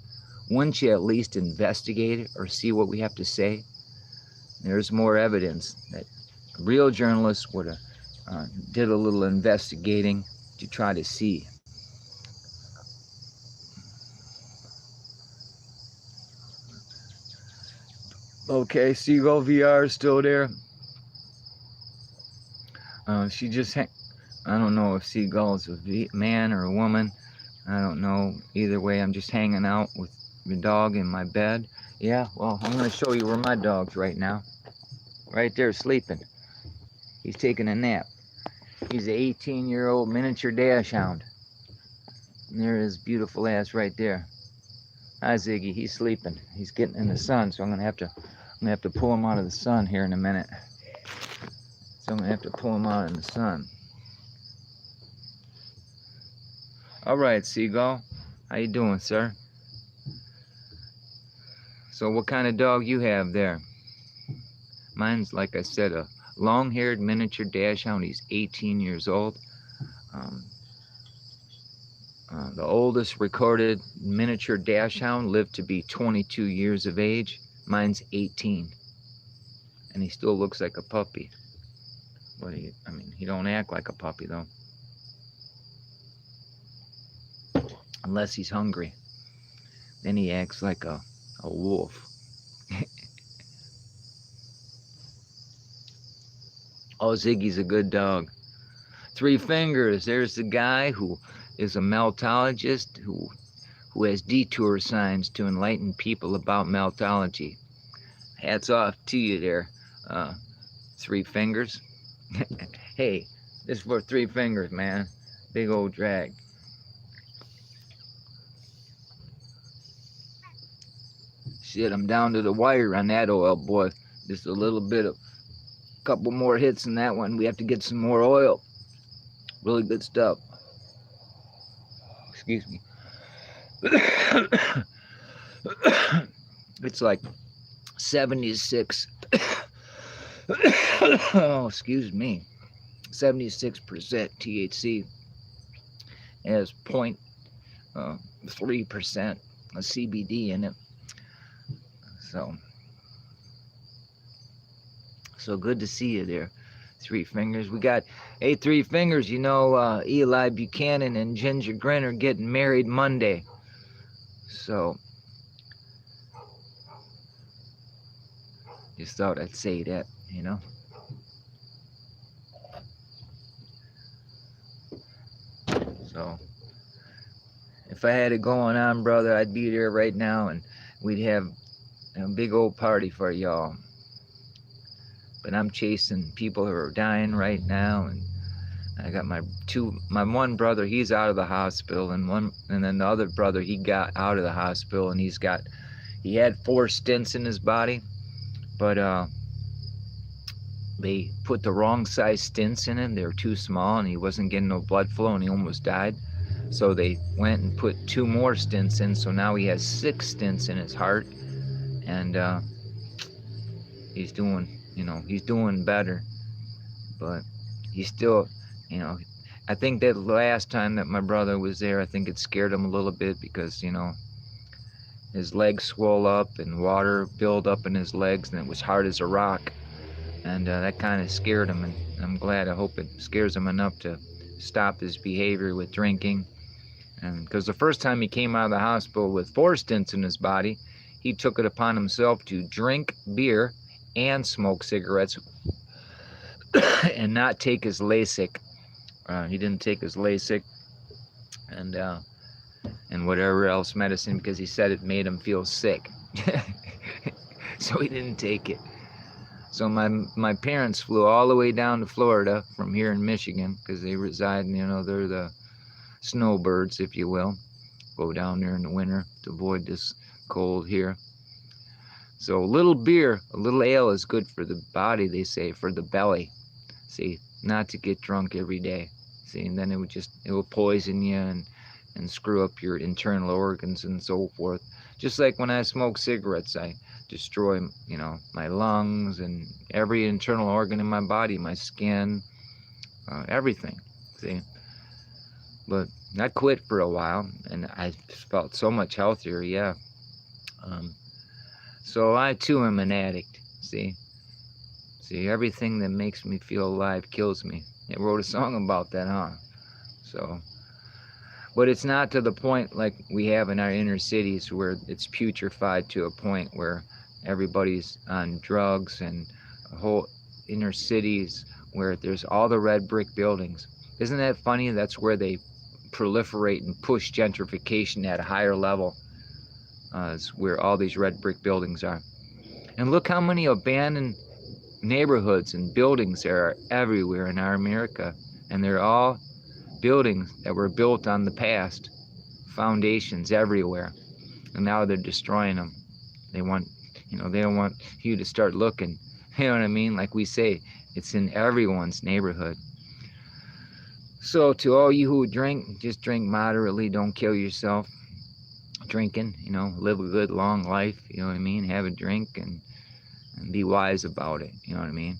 wouldn't you at least investigate it or see what we have to say? There's more evidence that real journalists would have did a little investigating to try to see. Okay, Seagull VR is still there. She just, I don't know if Seagull is a man or a woman. I don't know. Either way, I'm just hanging out with the dog in my bed. Yeah, well, I'm going to show you where my dog's right now. Right there, sleeping. He's taking a nap. He's an 18-year-old miniature dachshund. And there his beautiful ass right there. Hi, Ziggy. He's sleeping. He's getting in the sun, so I'm gonna have to pull him out of the sun here in a minute. So I'm gonna have to pull him out in the sun. All right, Seagull. How you doing, sir? So what kind of dog you have there? Mine's, like I said, a long-haired miniature dachshund. He's 18 years old. The oldest recorded miniature dachshund lived to be 22 years of age. Mine's 18. And he still looks like a puppy. But he don't act like a puppy, though. Unless he's hungry. Then he acts like a wolf. Oh, Ziggy's a good dog. Three Fingers, there's the guy who is a meltologist who has detour signs to enlighten people about meltology. Hats off to you there, Three Fingers. Hey, this is for Three Fingers, man. Big old drag. Shit, I'm down to the wire on that oil, boy. Just a little bit of, couple more hits in that one. We have to get some more oil. Really good stuff. Excuse me. It's like 76. Oh, excuse me. 76% THC has 0.3% of CBD in it. So good to see you there, Three Fingers. We got, hey, Three Fingers, you know, Eli Buchanan and Ginger Grin are getting married Monday. So, just thought I'd say that, you know. So, if I had it going on, brother, I'd be there right now and we'd have a big old party for y'all. But I'm chasing people who are dying right now, and I got my one brother, he's out of the hospital, and then the other brother, he got out of the hospital, and he had 4 stents in his body, but they put the wrong size stents in him. They were too small, and he wasn't getting no blood flow, and he almost died. So they went and put 2 more stents in, so now he has 6 stents in his heart, and he's doing better, but he's still, you know, I think that last time that my brother was there, I think it scared him a little bit because, his legs swelled up and water built up in his legs, and it was hard as a rock, and that kind of scared him. And I'm glad. I hope it scares him enough to stop his behavior with drinking. And because the first time he came out of the hospital with 4 stents in his body, he took it upon himself to drink beer and smoke cigarettes and not take his LASIK. He didn't take his LASIK and whatever else medicine because he said it made him feel sick. So he didn't take it. So my parents flew all the way down to Florida from here in Michigan because they reside, they're the snowbirds, if you will. Go down there in the winter to avoid this cold here. So a little beer, a little ale is good for the body, they say, for the belly. See, not to get drunk every day. See, and then it will poison you and screw up your internal organs and so forth. Just like when I smoke cigarettes, I destroy, my lungs and every internal organ in my body, my skin, everything. See, but I quit for a while, and I felt so much healthier. Yeah. So I too am an addict. See, everything that makes me feel alive kills me. I wrote a song about that, huh? So, but it's not to the point like we have in our inner cities where it's putrefied to a point where everybody's on drugs, and whole inner cities where there's all the red brick buildings. Isn't that funny? That's where they proliferate and push gentrification at a higher level. Is where all these red brick buildings are. And look how many abandoned neighborhoods and buildings there are everywhere in our America. And they're all buildings that were built on the past, foundations everywhere, and now they're destroying them. They don't want you to start looking. You know what I mean? Like we say, it's in everyone's neighborhood. So to all you who drink, just drink moderately. Don't kill yourself drinking. Live a good long life. You know what I mean? Have a drink and be wise about it. You know what I mean?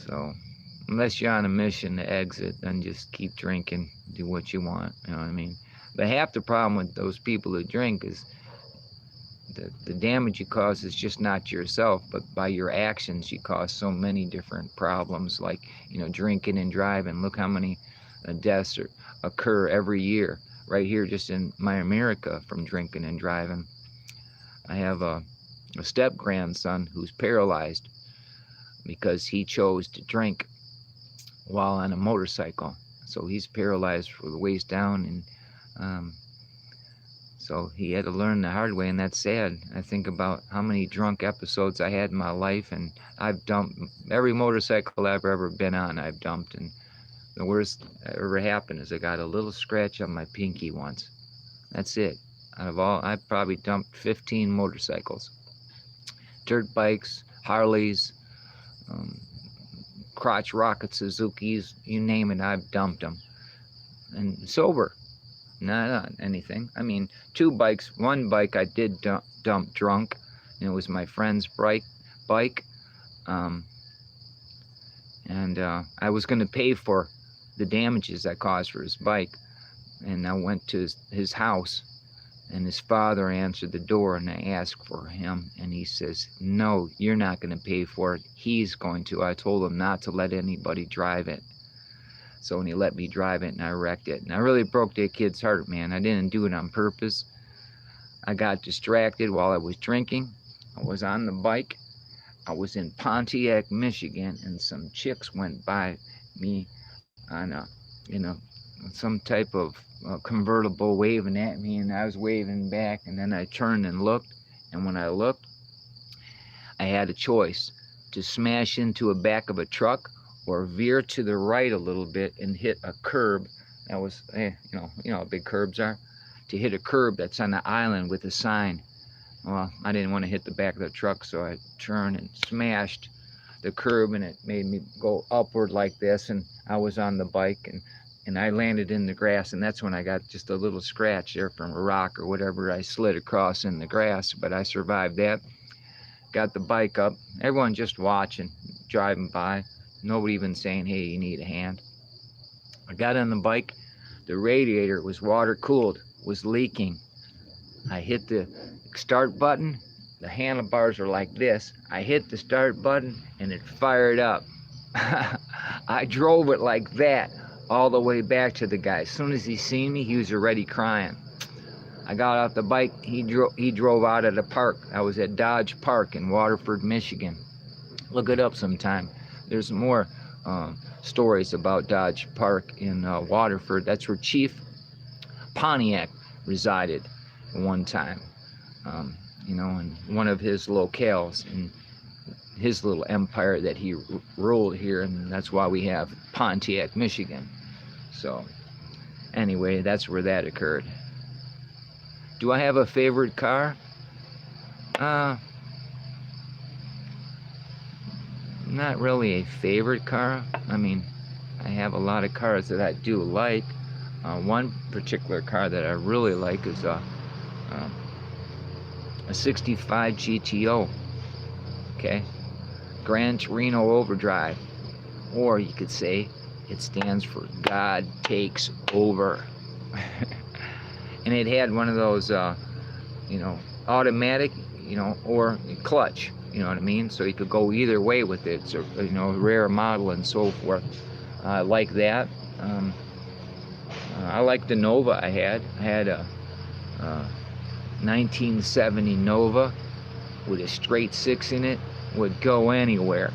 So unless you're on a mission to exit, then just keep drinking, do what you want. You know what I mean? But half the problem with those people who drink is the damage you cause is just not to yourself, but by your actions you cause so many different problems, like drinking and driving. Look how many deaths occur every year right here just in my America from drinking and driving. I have a step grandson who's paralyzed because he chose to drink while on a motorcycle. So he's paralyzed from the waist down, and so he had to learn the hard way, and that's sad. I think about how many drunk episodes I had in my life, and I've dumped every motorcycle I've ever been on. I've dumped, and the worst that ever happened is I got a little scratch on my pinky once. That's it. Out of all, I probably dumped 15 motorcycles, dirt bikes, Harleys, crotch rocket Suzukis, you name it, I've dumped them. And sober, not anything. I mean, 2 bikes. One bike I did dump drunk, and it was my friend's bike. And I was going to pay for the damages I caused for his bike. And I went to his house, and his father answered the door, and I asked for him, and he says, "No, you're not going to pay for it. He's going to." I told him not to let anybody drive it. So when he let me drive it, and I wrecked it. And I really broke that kid's heart, man. I didn't do it on purpose. I got distracted while I was drinking. I was on the bike. I was in Pontiac, Michigan, and some chicks went by me on some type of convertible waving at me, and I was waving back, and then I turned and looked, and when I looked, I had a choice. to smash into a back of a truck or veer to the right a little bit and hit a curb. That was, you know how big curbs are? To hit a curb that's on the island with a sign. Well, I didn't want to hit the back of the truck, so I turned and smashed the curb, and it made me go upward like this, and I was on the bike, and I landed in the grass, and that's when I got just a little scratch there from a rock or whatever I slid across in the grass, but I survived that. Got the bike up, everyone just watching, driving by, nobody even saying, hey, you need a hand. I got on the bike, the radiator was water cooled, was leaking. I hit the start button, the handlebars are like this. I hit the start button and it fired up. I drove it like that all the way back to the guy. As soon as he seen me, he was already crying. I got off the bike, he drove out of the park. I was at Dodge Park in Waterford, Michigan. Look it up sometime. There's more stories about Dodge Park in Waterford. That's where Chief Pontiac resided one time, you know, in one of his locales in his little empire that he ruled here, and that's why we have Pontiac, Michigan. So anyway, that's where that occurred. Do I have a favorite car? Not really a favorite car. I mean, I have a lot of cars that I do like. One particular car that I really like is a 65 GTO, okay? Gran Torino Overdrive, or you could say it stands for God Takes Over. And it had one of those, you know, automatic, you know, or clutch, you know what I mean? So you could go either way with it. It's a, you know, rare model and so forth. I like that. I like the Nova I had. I had a 1970 Nova with a straight 6 in it. Would go anywhere.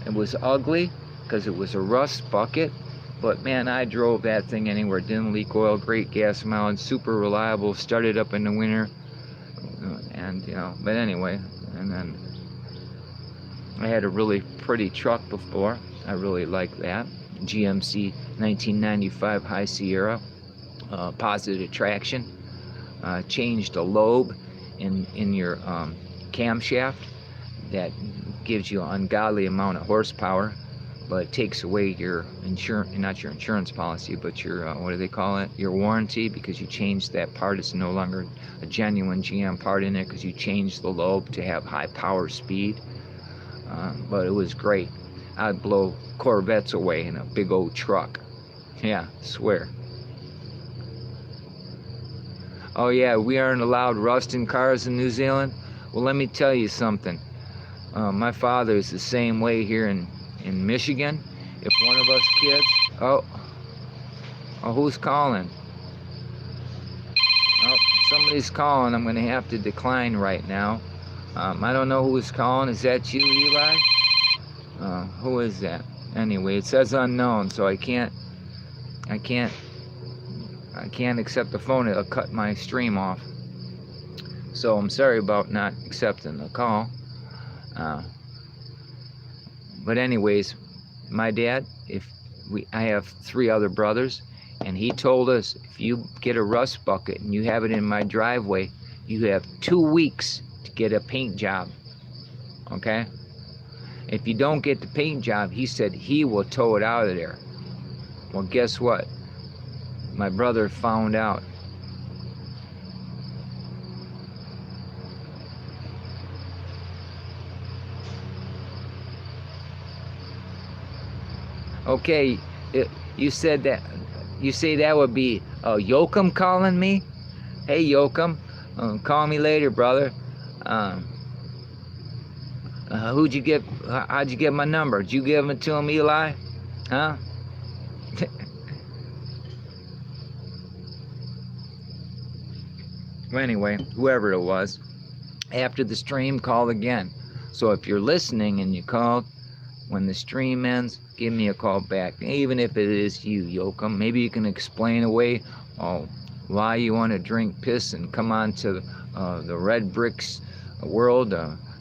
It was ugly because it was a rust bucket, but man, I drove that thing anywhere. Didn't leak oil, great gas mileage, super reliable, started up in the winter, and you know, but anyway. And then I had a really pretty truck before. I really liked that. GMC 1995 High Sierra, positive traction. Changed a lobe in your camshaft. That gives you an ungodly amount of horsepower, but it takes away your insurance, not your insurance policy, but your, what do they call it? Your warranty, because you changed that part. It's no longer a genuine GM part in it because you changed the lobe to have high power speed. But it was great. I'd blow Corvettes away in a big old truck. Yeah, swear. Oh yeah, we aren't allowed rust in cars in New Zealand? Well, let me tell you something. My father is the same way here in Michigan. If one of us kids... Oh, who's calling? Oh, somebody's calling. I'm going to have to decline right now. I don't know who's calling. Is that you, Eli? Who is that? Anyway, it says unknown, so I can't accept the phone. It'll cut my stream off. So I'm sorry about not accepting the call. But anyways, my dad, I have 3 other brothers, and he told us, if you get a rust bucket and you have it in my driveway, you have 2 weeks to get a paint job, okay? If you don't get the paint job, he said he will tow it out of there. Well, guess what? My brother found out. Okay, you said that. You say that would be Yoakum calling me? Hey Yoakum, call me later, brother. How'd you get my number? Did you give it to him, Eli? Huh? Well, anyway, whoever it was, after the stream, call again. So if you're listening and you called, when the stream ends, give me a call back. Even if it is you, Yoakum, maybe you can explain away why you want to drink piss and come on to the Red Bricks world,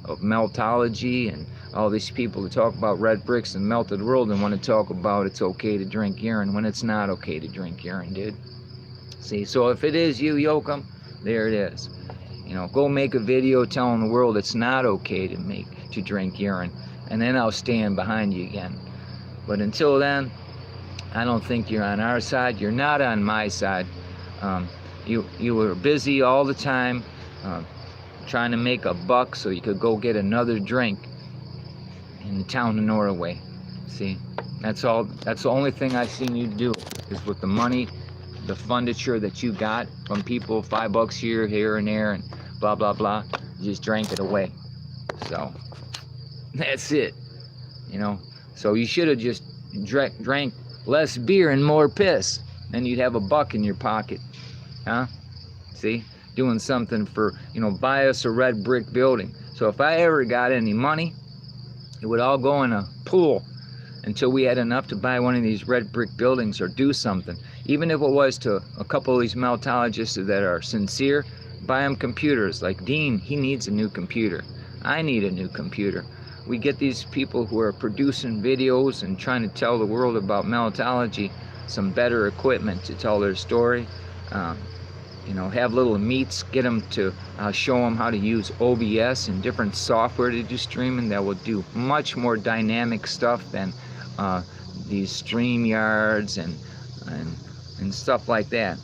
of meltology and all these people who talk about red bricks and melted world and want to talk about it's okay to drink urine when it's not okay to drink urine, dude. See, so if it is you, Yoakum, there it is. You know, go make a video telling the world it's not okay to drink urine, and then I'll stand behind you again. But until then, I don't think you're on our side. You're not on my side. You were busy all the time trying to make a buck so you could go get another drink in the town of Norway. See, that's all. That's the only thing I've seen you do is with the money, the funditure that you got from people, $5 here and there, and blah blah blah. You just drank it away. So that's it. You know. So you should have just drank less beer and more piss. Then you'd have $1 in your pocket, huh? See, doing something for, you know, buy us a red brick building. So if I ever got any money, it would all go in a pool until we had enough to buy one of these red brick buildings or do something. Even if it was to a couple of these meltologists that are sincere, buy them computers. Like Dean, he needs a new computer. I need a new computer. We get these people who are producing videos and trying to tell the world about meltology some better equipment to tell their story. You know, have little meets, get them to show them how to use OBS and different software to do streaming that will do much more dynamic stuff than these StreamYards and stuff like that.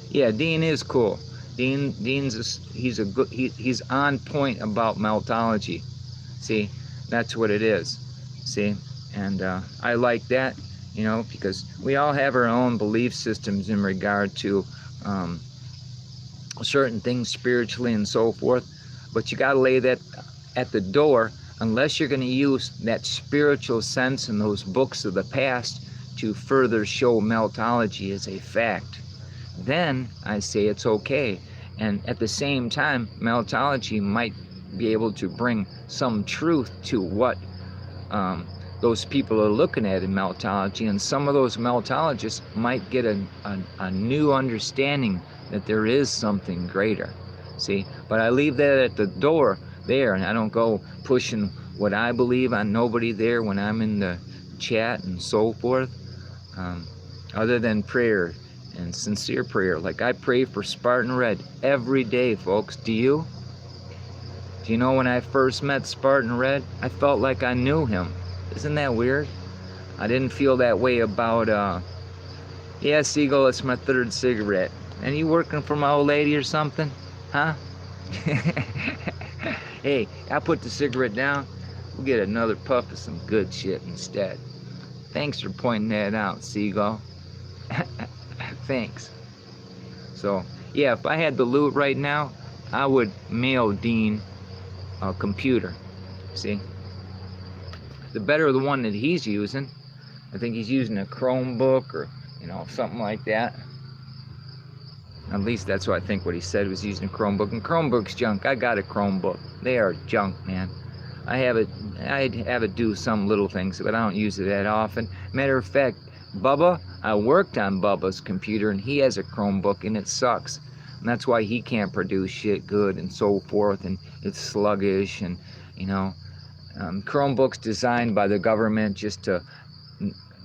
Yeah, Dean is cool. He's on point about meltology. See, that's what it is. See, and I like that, you know, because we all have our own belief systems in regard to certain things spiritually and so forth, but you got to lay that at the door unless you're going to use that spiritual sense in those books of the past to further show meltology as a fact. Then I say it's okay. And at the same time, meltology might be able to bring some truth to what those people are looking at in meltology, and some of those meltologists might get a new understanding that there is something greater. See, but I leave that at the door there, and I don't go pushing what I believe on nobody there when I'm in the chat and so forth, other than prayer and sincere prayer. Like I pray for Spartan Red every day, folks. Do you? Do you know when I first met Spartan Red, I felt like I knew him. Isn't that weird? I didn't feel that way about, yeah, Seagull, it's my 3rd cigarette. And you working for my old lady or something? Huh? Hey, I'll put the cigarette down. We'll get another puff of some good shit instead. Thanks for pointing that out, Seagull. Thanks. So, yeah, if I had the loot right now, I would mail Dean a computer. See? The better the one that he's using. I think he's using a Chromebook or, you know, something like that. At least that's what I think what he said, was using a Chromebook. And Chromebook's junk. I got a Chromebook. They are junk, man. I have it do some little things, but I don't use it that often. Matter of fact, Bubba, I worked on Bubba's computer, and he has a Chromebook, and it sucks. And that's why he can't produce shit good and so forth, and it's sluggish, and, you know. Chromebooks designed by the government just to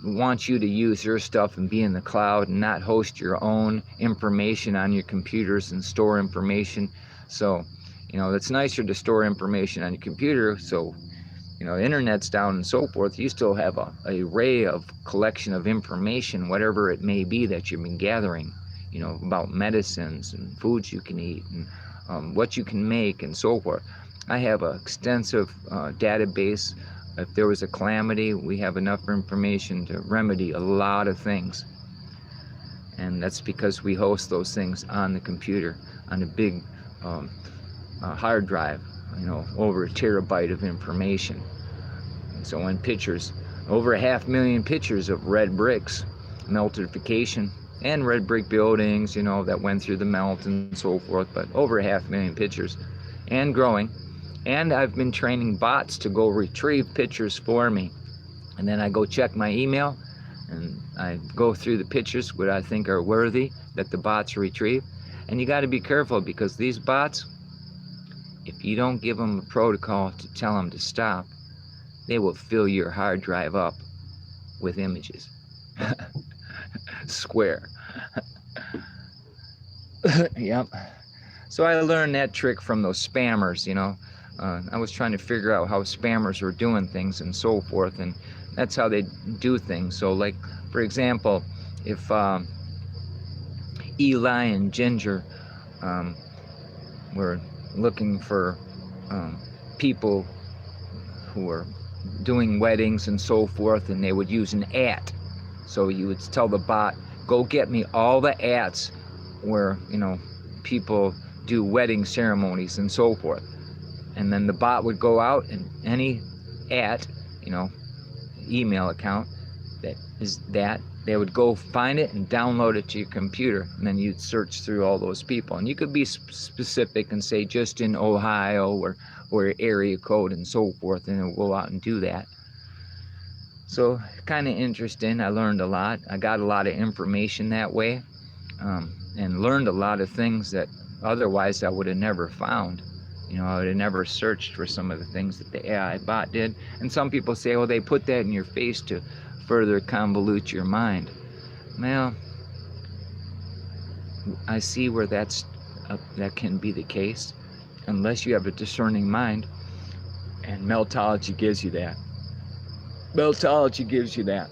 want you to use your stuff and be in the cloud and not host your own information on your computers and store information. So, you know, it's nicer to store information on your computer, so, you know, the internet's down and so forth. You still have a array of collection of information, whatever it may be that you've been gathering, you know, about medicines and foods you can eat and what you can make and so forth. I have an extensive database. If there was a calamity, we have enough information to remedy a lot of things. And that's because we host those things on the computer, on a big hard drive, you know, over a terabyte of information. And so when pictures, over 500,000 pictures of red bricks, meltification, and red brick buildings, you know, that went through the melt and so forth, but over 500,000 pictures, and growing. And I've been training bots to go retrieve pictures for me. And then I go check my email, and I go through the pictures what I think are worthy that the bots retrieve. And you got to be careful, because these bots, if you don't give them a protocol to tell them to stop, they will fill your hard drive up with images. Square. Yep. So I learned that trick from those spammers, you know. I was trying to figure out how spammers were doing things and so forth, and that's how they do things. So, like, for example, if Eli and Ginger um, were looking for people who were doing weddings and so forth, and they would use an @ so you would tell the bot, go get me all the ats where, you know, people do wedding ceremonies and so forth. And then the bot would go out, and any @ you know, email account that is that, they would go find it and download it to your computer, and then you'd search through all those people. And you could be specific and say just in Ohio or area code and so forth, and it'll go out and do that. So kind of interesting. I learned a lot. I got a lot of information that way, and learned a lot of things that otherwise I would have never found. You know, I would have never searched for some of the things that the AI bot did. And some people say, well, they put that in your face to further convolute your mind. Well, I see where that can be the case, unless you have a discerning mind, and Meltology gives you that. Meltology gives you that.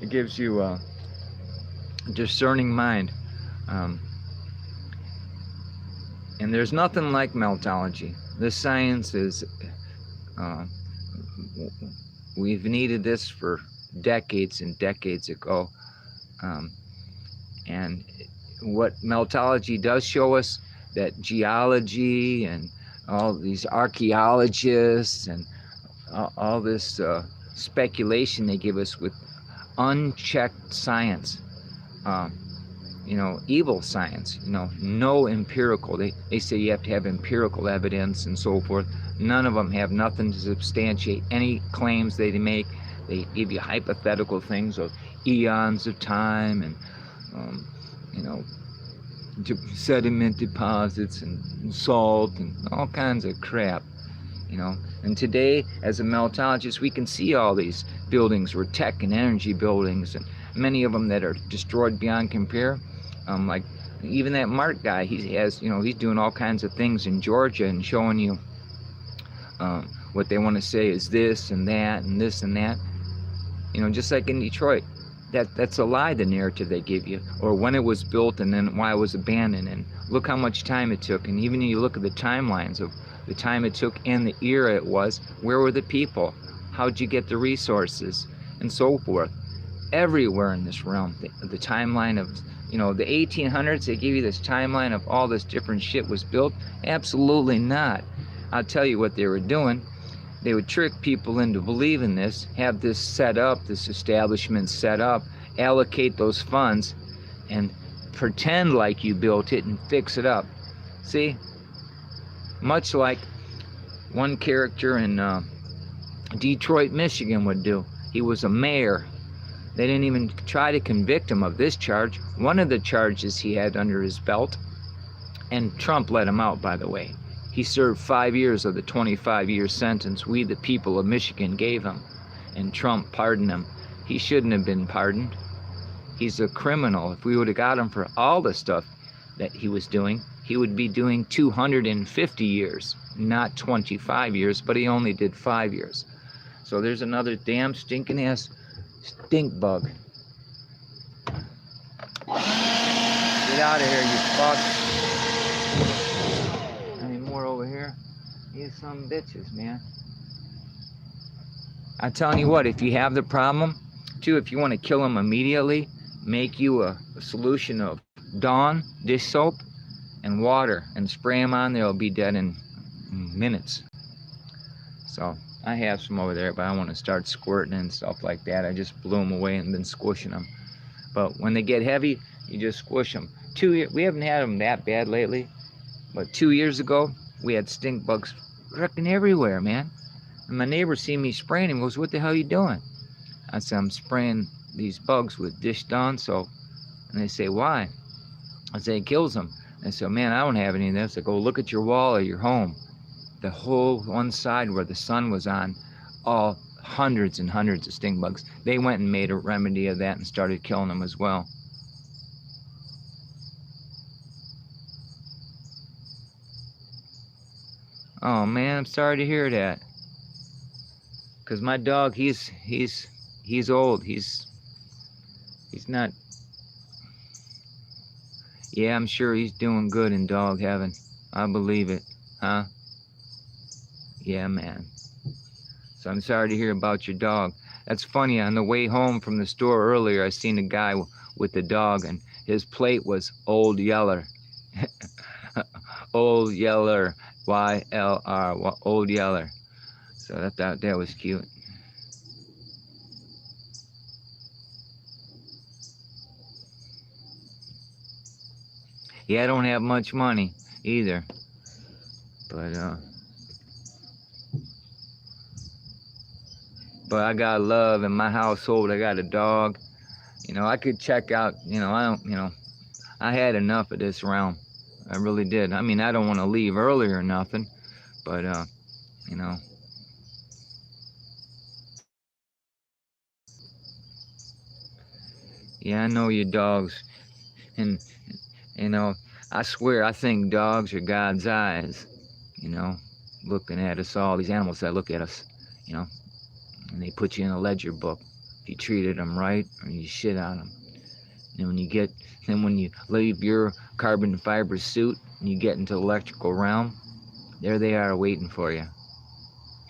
It gives you a discerning mind. And there's nothing like Meltology. This science is, we've needed this for decades and decades ago. And what Meltology does show us, that geology and all these archaeologists and all this speculation they give us with unchecked science, you know, evil science, you know, no empirical. They say you have to have empirical evidence and so forth. None of them have nothing to substantiate any claims they make. They give you hypothetical things of eons of time and, you know, sediment deposits and salt and all kinds of crap, you know. And today, as a meltologist, we can see all these buildings were tech and energy buildings, and many of them that are destroyed beyond compare. Like even that Mark guy, he has, you know, he's doing all kinds of things in Georgia and showing you what they want to say is this and that and this and that. You know, just like in Detroit, that's a lie, the narrative they give you, or when it was built and then why it was abandoned, and look how much time it took. And even when you look at the timelines of the time it took and the era it was, where were the people? How'd you get the resources? And so forth. Everywhere in this realm, the timeline of, you know, the 1800s, they give you this timeline of all this different shit was built. Absolutely not. I'll tell you what they were doing. They would trick people into believing this, have this set up, this establishment set up, allocate those funds, and pretend like you built it and fix it up. See? Much like one character in Detroit, Michigan would do. He was a mayor. They didn't even try to convict him of this charge. One of the charges he had under his belt, and Trump let him out, by the way. He served 5 years of the 25-year sentence we, the people of Michigan, gave him, and Trump pardoned him. He shouldn't have been pardoned. He's a criminal. If we would have got him for all the stuff that he was doing, he would be doing 250 years, not 25 years, but he only did 5 years. So there's another damn stinking ass stink bug. Get out of here, you fuck. Any more over here? You some bitches, man. I'm telling you what, if you have the problem, too, if you want to kill them immediately, make you a solution of Dawn dish soap and water and spray them on. They'll be dead in minutes. So I have some over there, but I want to start squirting and stuff like that. I just blew them away and been squishing them. But when they get heavy, you just squish them. We haven't had them that bad lately, but 2 years ago, we had stink bugs wrecking everywhere, man. And my neighbor seen me spraying him, goes, what the hell are you doing? I said, I'm spraying these bugs with dish Dawn soap. And they say, why? I say, it kills them. They said, man, I don't have any of this. I go, look at your wall or your home. the whole one side where the sun was on, all hundreds and hundreds of stink bugs. They went and made a remedy of that and started killing them as well. Oh man, I'm sorry to hear that. Cause my dog, he's old. He's not. Yeah, I'm sure he's doing good in dog heaven. I believe it, huh? Yeah, man. So I'm sorry to hear about your dog. That's funny. On the way home from the store earlier, I seen a guy with the dog, and his plate was Old Yeller. Old Yeller, YLR, Old Yeller. So I thought that was cute. Yeah, I don't have much money either, but I got love in my household. I got a dog. You know, I could check out. You know, I don't. You know, I had enough of this realm. I really did. I mean, I don't want to leave early or nothing, but you know. Yeah, I know your dogs, and you know, I swear, I think dogs are God's eyes. You know, looking at us all. These animals that look at us. You know, and they put you in a ledger book if you treated them right or you shit on them. And when you leave your carbon fiber suit and you get into the electrical realm, there they are waiting for you.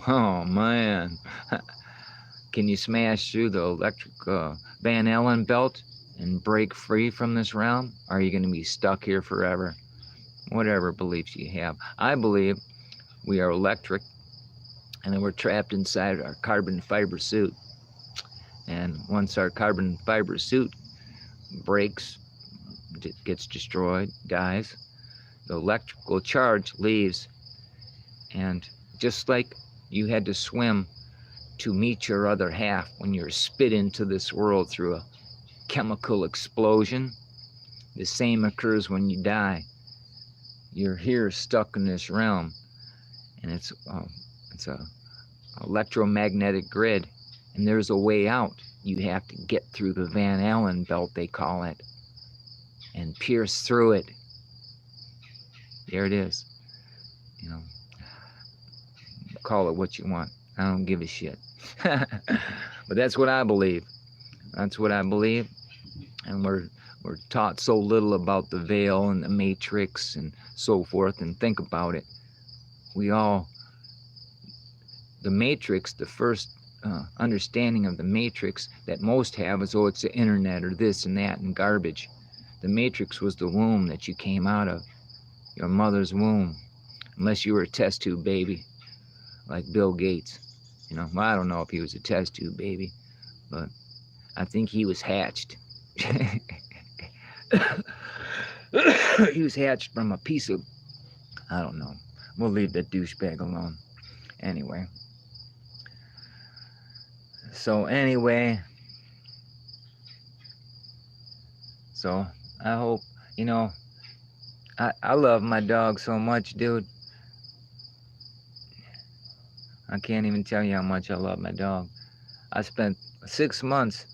Oh man, can you smash through the electric Van Allen belt and break free from this realm? Or are you going to be stuck here forever? Whatever beliefs you have. I believe we are electric and then we're trapped inside our carbon fiber suit. And once our carbon fiber suit breaks, gets destroyed, dies, the electrical charge leaves. And just like you had to swim to meet your other half when you're spit into this world through a chemical explosion, the same occurs when you die. You're here stuck in this realm, and it's a electromagnetic grid, and there's a way out. You have to get through the Van Allen belt, they call it, and pierce through it. There it is. You know, call it what you want. I don't give a shit. But that's what I believe. That's what I believe. And we're taught so little about the veil and the matrix and so forth. And think about it. The matrix, the first understanding of the matrix that most have is, oh, it's the internet or this and that and garbage. The matrix was the womb that you came out of, your mother's womb, unless you were a test tube baby, like Bill Gates. You know, well, I don't know if he was a test tube baby, but I think he was hatched. He was hatched from a piece of, I don't know. We'll leave that douchebag alone. Anyway. So I hope, you know, I love my dog so much, dude. I can't even tell you how much I love my dog. I spent 6 months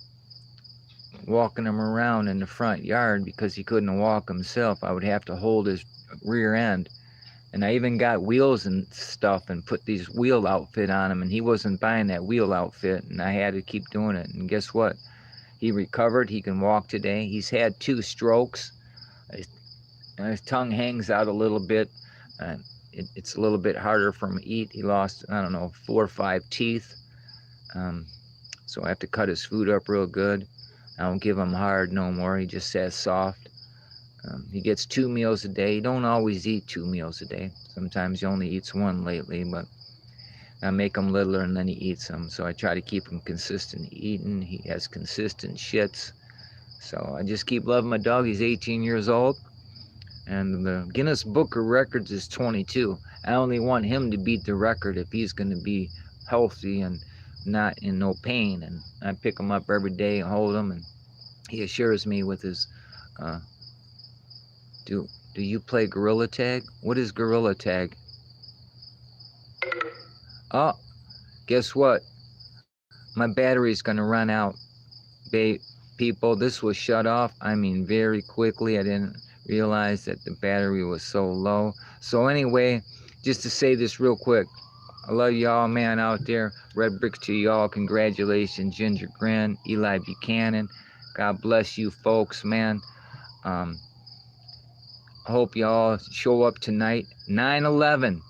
walking him around in the front yard because he couldn't walk himself. I would have to hold his rear end. And I even got wheels and stuff and put these wheel outfit on him, and he wasn't buying that wheel outfit, and I had to keep doing it. And guess what? He recovered. He can walk today. He's had 2 strokes. His tongue hangs out a little bit. It's a little bit harder for him to eat. He lost, I don't know, 4 or 5 teeth. So I have to cut his food up real good. I don't give him hard no more. He just says soft. He gets 2 meals a day. He don't always eat 2 meals a day. Sometimes he only eats 1 lately, but I make him littler and then he eats them. So I try to keep him consistent eating. He has consistent shits. So I just keep loving my dog. He's 18 years old. And the Guinness Book of Records is 22. I only want him to beat the record if he's going to be healthy and not in no pain. And I pick him up every day and hold him. And he assures me with his... Do you play gorilla tag? What is gorilla tag? Oh, guess what? My battery's gonna run out. People, this was shut off, I mean, very quickly. I didn't realize that the battery was so low. So anyway, just to say this real quick, I love y'all, man, out there. Red bricks to y'all. Congratulations, Ginger Grin, Eli Buchanan. God bless you folks, man. um, I hope y'all show up tonight, 9/11.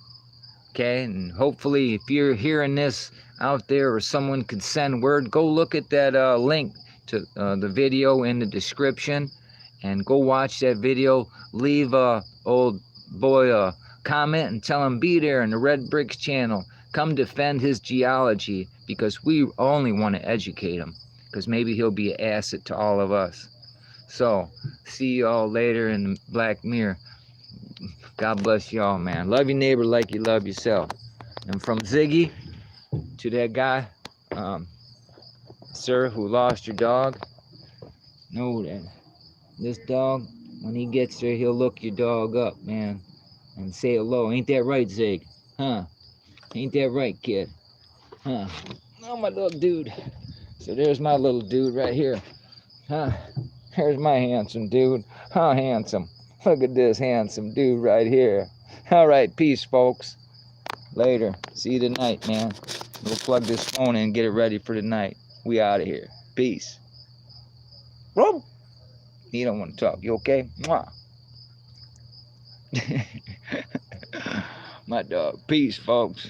Okay, and hopefully if you're hearing this out there, or someone could send word, go look at that link to the video in the description, and go watch that video. Leave old boy a comment and tell him be there in the Red Bricks channel. Come defend his geology, because we only want to educate him, because maybe he'll be an asset to all of us. So see y'all later in the Black Mirror. God bless y'all, man. Love your neighbor like you love yourself. And from Ziggy to that guy, sir, who lost your dog, know that this dog, when he gets there, he'll look your dog up, man, and say hello. Ain't that right, Zig? Huh? Ain't that right, kid? Huh? Oh, my little dude. So there's my little dude right here. Huh? Here's my handsome dude. How handsome. Look at this handsome dude right here. All right, peace, folks. Later. See you tonight, man. We'll plug this phone in and get it ready for tonight. We out of here. Peace. Whoa. You don't want to talk. You okay? Mwah. My dog. Peace, folks.